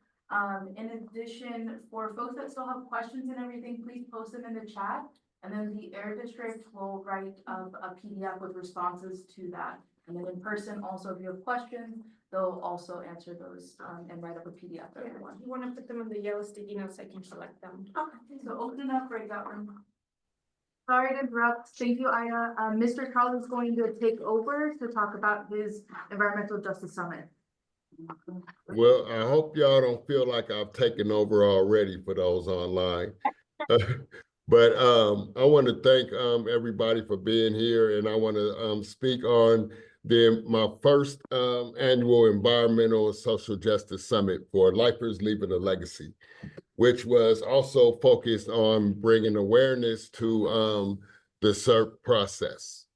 E: In addition, for folks that still have questions and everything, please post them in the chat. And then the Air District will write a PDF with responses to that. And then in person, also, if you have questions, they'll also answer those and write up a PDF for everyone.
L: You wanna put them on the yellow sticky notes, I can select them.
E: Okay, so open up breakout room. Sorry to interrupt. Thank you, Aya. Mr. Charles is going to take over to talk about his Environmental Justice Summit.
A: Well, I hope y'all don't feel like I've taken over already for those online. But I want to thank everybody for being here, and I want to speak on my first annual Environmental and Social Justice Summit for Lifers Leaving a Legacy. which was also focused on bringing awareness to the CERP process.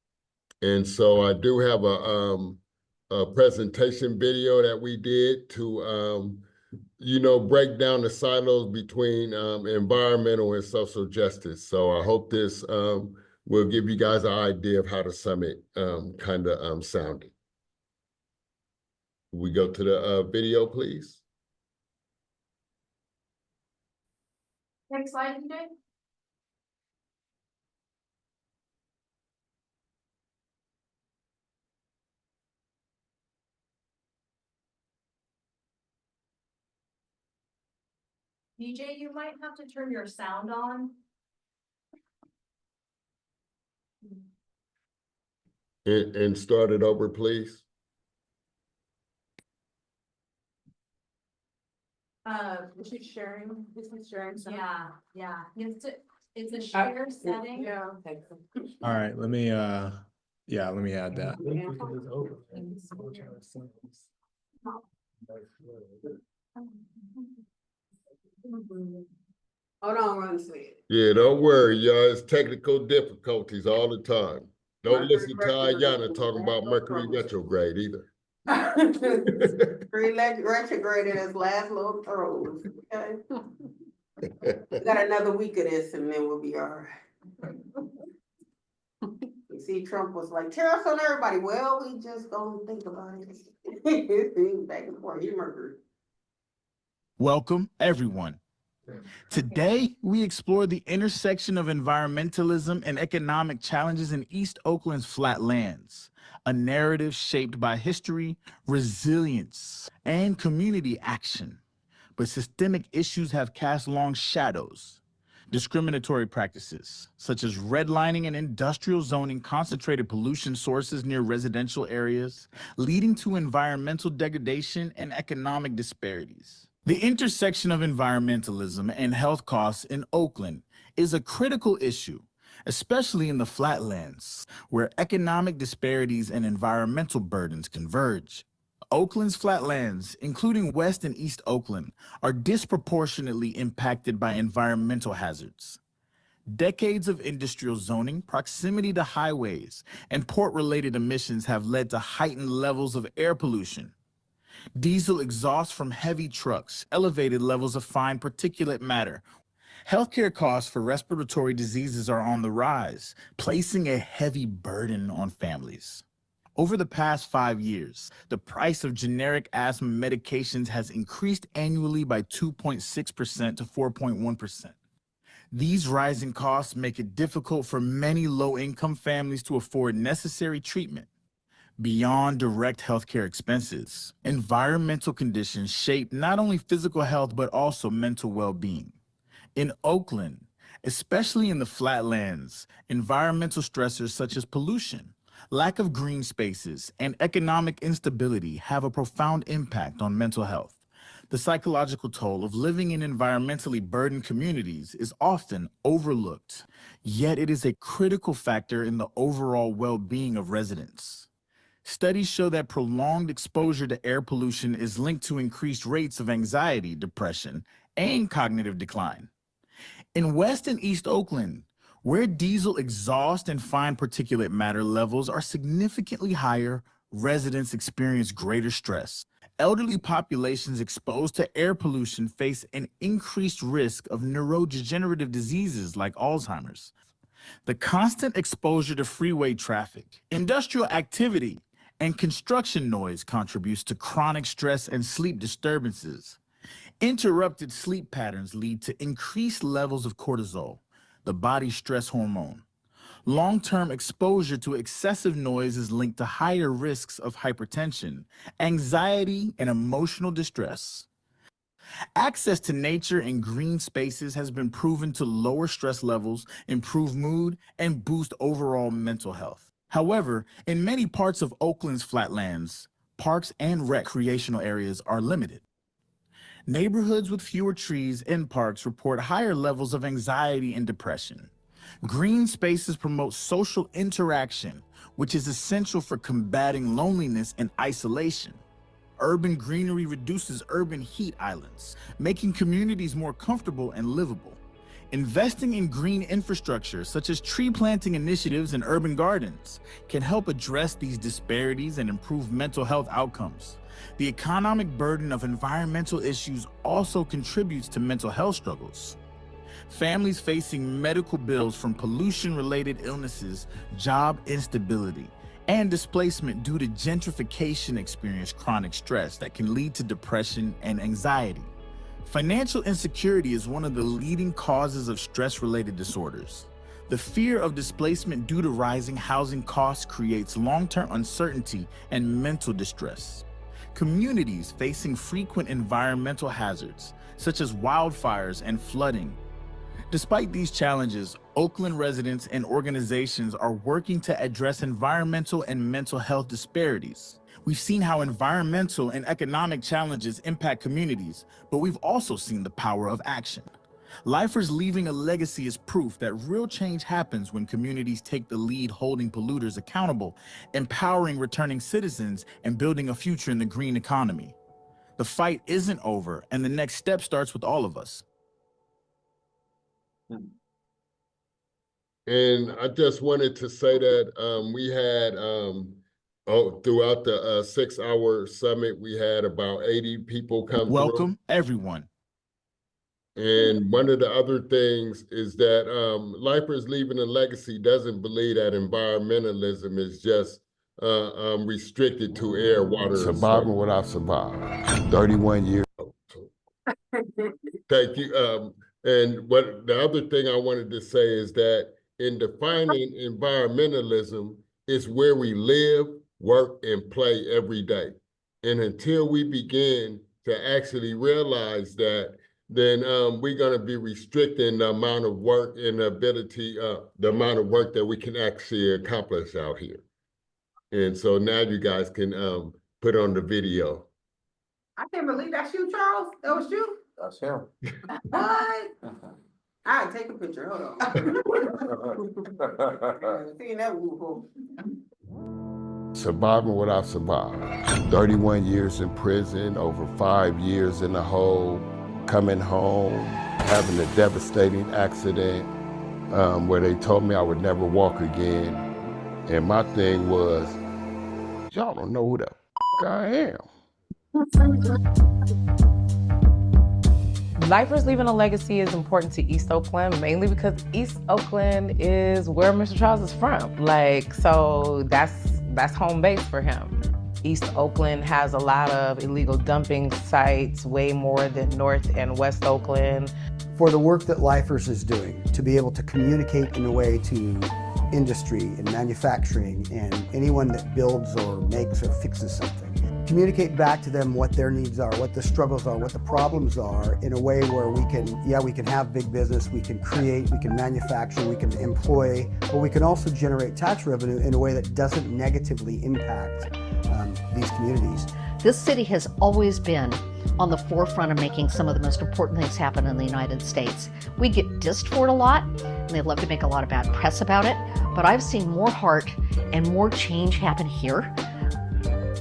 A: And so I do have a presentation video that we did to break down the silos between environmental and social justice. So I hope this will give you guys an idea of how the summit kind of sounded. We go to the video, please.
L: Next slide, DJ.
F: DJ, you might have to turn your sound on.
A: And start it over, please.
L: This is sharing.
F: Yeah. It's a share setting.
L: Yeah.
P: All right, let me let me add that.
O: Hold on, run see.
A: Yeah, don't worry, y'all. It's technical difficulties all the time. Don't
O: Mercury
A: listen to Ayana talking about Mercury retrograde either.
O: Retrograded his last little throws, okay? We got another week of this and then we'll be all right. You see, Trump was like, tariffs on everybody. Well, we just gonna think about it. Back and forth, he murdered.
P: Welcome, everyone. Today, we explore the intersection of environmentalism and economic challenges in East Oakland's flatlands, a narrative shaped by history, resilience, and community action. But systemic issues have cast long shadows. Discriminatory practices, such as redlining and industrial zoning, concentrated pollution sources near residential areas, leading to environmental degradation and economic disparities. The intersection of environmentalism and health costs in Oakland is a critical issue, especially in the flatlands, where economic disparities and environmental burdens converge. Oakland's flatlands, including West and East Oakland, are disproportionately impacted by environmental hazards. Decades of industrial zoning, proximity to highways, and port-related emissions have led to heightened levels of air pollution. Diesel exhaust from heavy trucks, elevated levels of fine particulate matter. Healthcare costs for respiratory diseases are on the rise, placing a heavy burden on families. Over the past 5 years, the price of generic asthma medications has increased annually by 2.6% to 4.1%. These rising costs make it difficult for many low-income families to afford necessary treatment. Beyond direct healthcare expenses, environmental conditions shape not only physical health but also mental well-being. In Oakland, especially in the flatlands, environmental stressors such as pollution, lack of green spaces, and economic instability have a profound impact on mental health. The psychological toll of living in environmentally burdened communities is often overlooked, yet it is a critical factor in the overall well-being of residents. Studies show that prolonged exposure to air pollution is linked to increased rates of anxiety, depression, and cognitive decline. In West and East Oakland, where diesel exhaust and fine particulate matter levels are significantly higher, residents experience greater stress. Elderly populations exposed to air pollution face an increased risk of neurodegenerative diseases like Alzheimer's. The constant exposure to freeway traffic, industrial activity, and construction noise contributes to chronic stress and sleep disturbances. Interrupted sleep patterns lead to increased levels of cortisol, the body's stress hormone. Long-term exposure to excessive noise is linked to higher risks of hypertension, anxiety, and emotional distress. Access to nature and green spaces has been proven to lower stress levels, improve mood, and boost overall mental health. However, in many parts of Oakland's flatlands, parks and recreational areas are limited. Neighborhoods with fewer trees and parks report higher levels of anxiety and depression. Green spaces promote social interaction, which is essential for combating loneliness and isolation. urban greenery reduces urban heat islands, making communities more comfortable and livable. Investing in green infrastructure, such as tree planting initiatives and urban gardens, can help address these disparities and improve mental health outcomes. The economic burden of environmental issues also contributes to mental health struggles. Families facing medical bills from pollution-related illnesses, job instability, and displacement due to gentrification experience chronic stress that can lead to depression and anxiety. Financial insecurity is one of the leading causes of stress-related disorders. The fear of displacement due to rising housing costs creates long-term uncertainty and mental distress. Communities facing frequent environmental hazards, such as wildfires and flooding. Despite these challenges, Oakland residents and organizations are working to address environmental and mental health disparities. We've seen how environmental and economic challenges impact communities, but we've also seen the power of action. Lifers Leaving a Legacy is proof that real change happens when communities take the lead, holding polluters accountable, empowering returning citizens, and building a future in the green economy. The fight isn't over, and the next step starts with all of us.
A: And I just wanted to say that we had throughout the 6-hour summit, we had about 80 people come through.
P: Welcome, everyone.
A: And one of the other things is that Lifers Leaving a Legacy doesn't believe that environmentalism is just restricted to air, water,
Q: Surviving what I've survived. 31 years.
A: Thank you. And what the other thing I wanted to say is that in defining environmentalism, it's where we live, work, and play every day. And until we begin to actually realize that, then we're going to be restricting the amount of work and the ability, the amount of work that we can actually accomplish out here. And so now you guys can put on the video.
O: I can't believe that's you, Charles. That was you?
Q: That's him.
O: What? All right, take a picture. Hold on. Seen that before.
Q: Surviving what I've survived. 31 years in prison, over 5 years in the hole, coming home, having a devastating accident where they told me I would never walk again. And my thing was, y'all don't know who the f I am.
R: Lifers Leaving a Legacy is important to East Oakland, mainly because East Oakland is where Mr. Charles is from. So that's home base for him. East Oakland has a lot of illegal dumping sites, way more than North and West Oakland.
S: For the work that Lifers is doing, to be able to communicate in a way to industry and manufacturing and anyone that builds or makes or fixes something. Communicate back to them what their needs are, what the struggles are, what the problems are, in a way where we can have big business, we can create, we can manufacture, we can employ, but we can also generate tax revenue in a way that doesn't negatively impact these communities.
T: This city has always been on the forefront of making some of the most important things happen in the United States. We get dissed for it a lot, and they love to make a lot of bad press about it, but I've seen more heart and more change happen here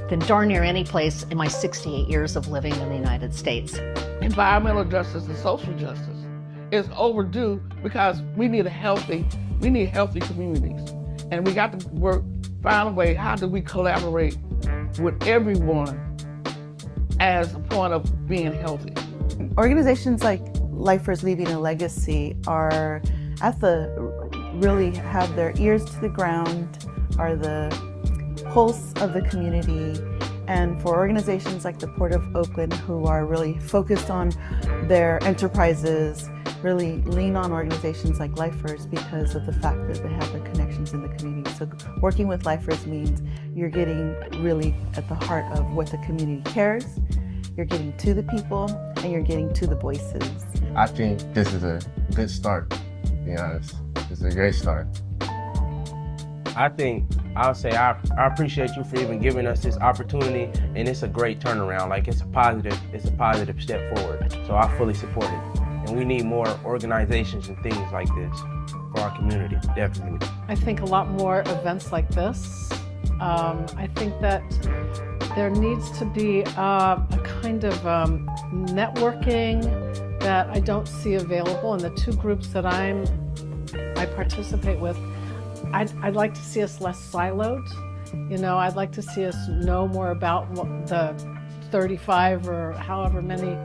T: than darn near any place in my 68 years of living in the United States.
U: Environmental justice and social justice is overdue because we need healthy communities. And we got to find a way, how do we collaborate with everyone as a point of being healthy?
V: Organizations like Lifers Leaving a Legacy really have their ears to the ground, are the pulse of the community. And for organizations like the Port of Oakland, who are really focused on their enterprises, really lean on organizations like Lifers because of the fact that they have the connections in the community. So working with Lifers means you're getting really at the heart of what the community cares, you're getting to the people, and you're getting to the voices.
W: I think this is a good start, to be honest. It's a great start.
X: I'll say I appreciate you for even giving us this opportunity, and it's a great turnaround. Like it's a positive step forward. So I fully support it. And we need more organizations and things like this for our community, definitely.
Y: I think a lot more events like this. I think that
C: there needs to be a kind of networking that I don't see available in the two groups that I participate with. I'd like to see us less siloed. You know, I'd like to see us know more about what the 35 or however many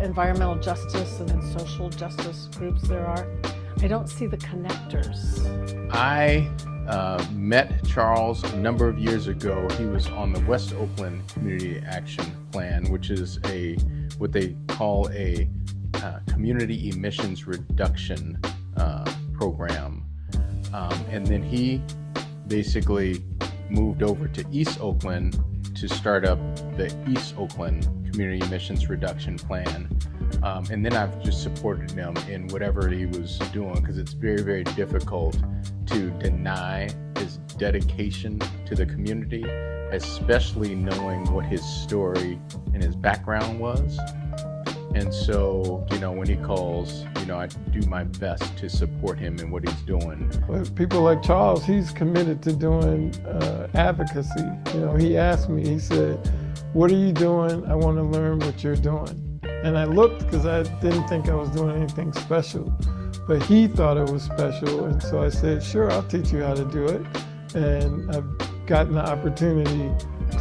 C: environmental justice and then social justice groups there are. I don't see the connectors.
D: I met Charles a number of years ago. He was on the West Oakland Community Action Plan, which is what they call a community emissions reduction program. And then he basically moved over to East Oakland to start up the East Oakland Community Emissions Reduction Plan. And then I've just supported him in whatever he was doing, because it's very, very difficult to deny his dedication to the community, especially knowing what his story and his background was. And so, you know, when he calls, you know, I do my best to support him in what he's doing.
H: But people like Charles, he's committed to doing advocacy. You know, he asked me, he said, "What are you doing? I want to learn what you're doing." And I looked because I didn't think I was doing anything special, but he thought it was special. And so I said, "Sure, I'll teach you how to do it." And I've gotten the opportunity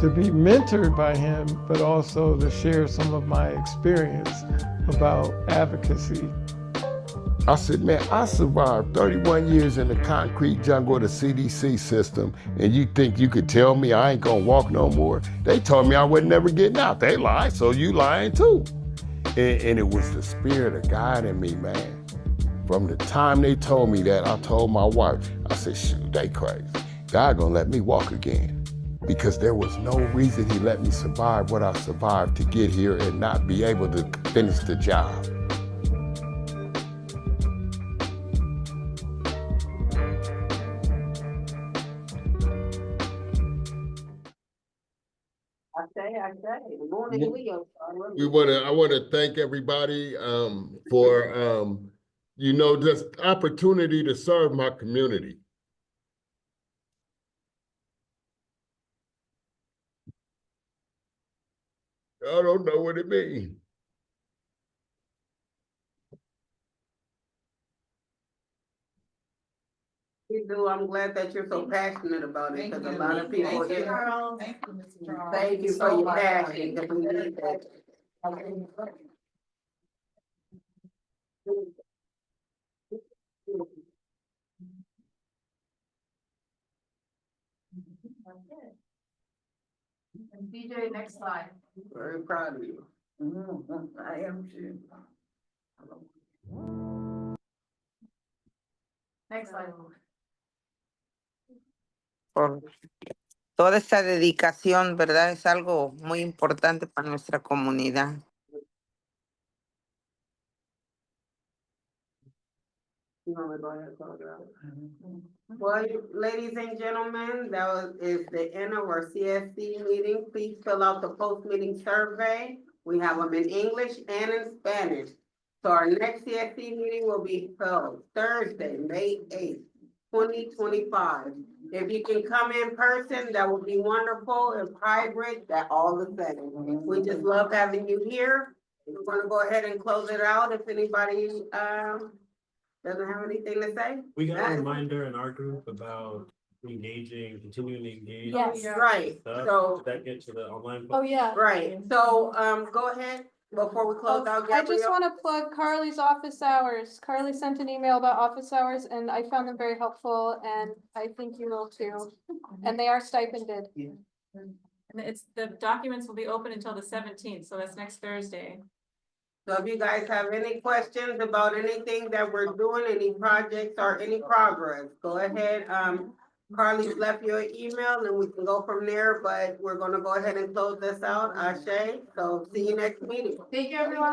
H: to be mentored by him, but also to share some of my experience about advocacy.
Q: I said, man, I survived 31 years in the concrete jungle of the CDC system, and you think you could tell me I ain't gonna walk no more? They told me I wasn't never getting out. They lied, so you lying too. And it was the spirit of God in me, man. From the time they told me that, I told my wife, I said, shoot, they crazy. God gonna let me walk again. Because there was no reason he let me survive what I survived to get here and not be able to finish the job. I want to thank everybody for you know, just opportunity to serve my community. I don't know what it means.
O: You do. I'm glad that you're so passionate about it, because a lot of people.
L: Thank you, Charles. Thank you, Mr. Charles.
O: Thank you for your passion, because we need that.
L: And DJ, next slide.
O: Very proud of you. I am too.
L: Next slide.
N: Por toda esta dedicación, ¿verdad? Es algo muy importante para nuestra comunidad.
O: Well, ladies and gentlemen, is the end of our CSC meeting. Please fill out the post-meeting survey. We have them in English and in Spanish. So our next CSC meeting will be held Thursday, May 8th, 2025. If you can come in person, that would be wonderful. If hybrid, that all the same. We just love having you here. We're gonna go ahead and close it out if anybody doesn't have anything to say.
I: We got a reminder in our group about continuing to engage.
E: Yes.
O: Right,
I: Stuff.
O: so.
I: Did that get to the online?
E: Oh, yeah.
O: Right, so, go ahead, before we close out,
E: I just
O: Gabrielle.
E: want to plug Carly's office hours. Carly sent an email about office hours and I found them very helpful and I think you will too. And they are stipended.
L: And the documents will be open until the 17th, so that's next Thursday.
O: So if you guys have any questions about anything that we're doing, any projects or any progress, go ahead. Carly's left you an email and we can go from there, but we're gonna go ahead and close this out, Ashe. So see you next meeting.
L: Thank you, everyone.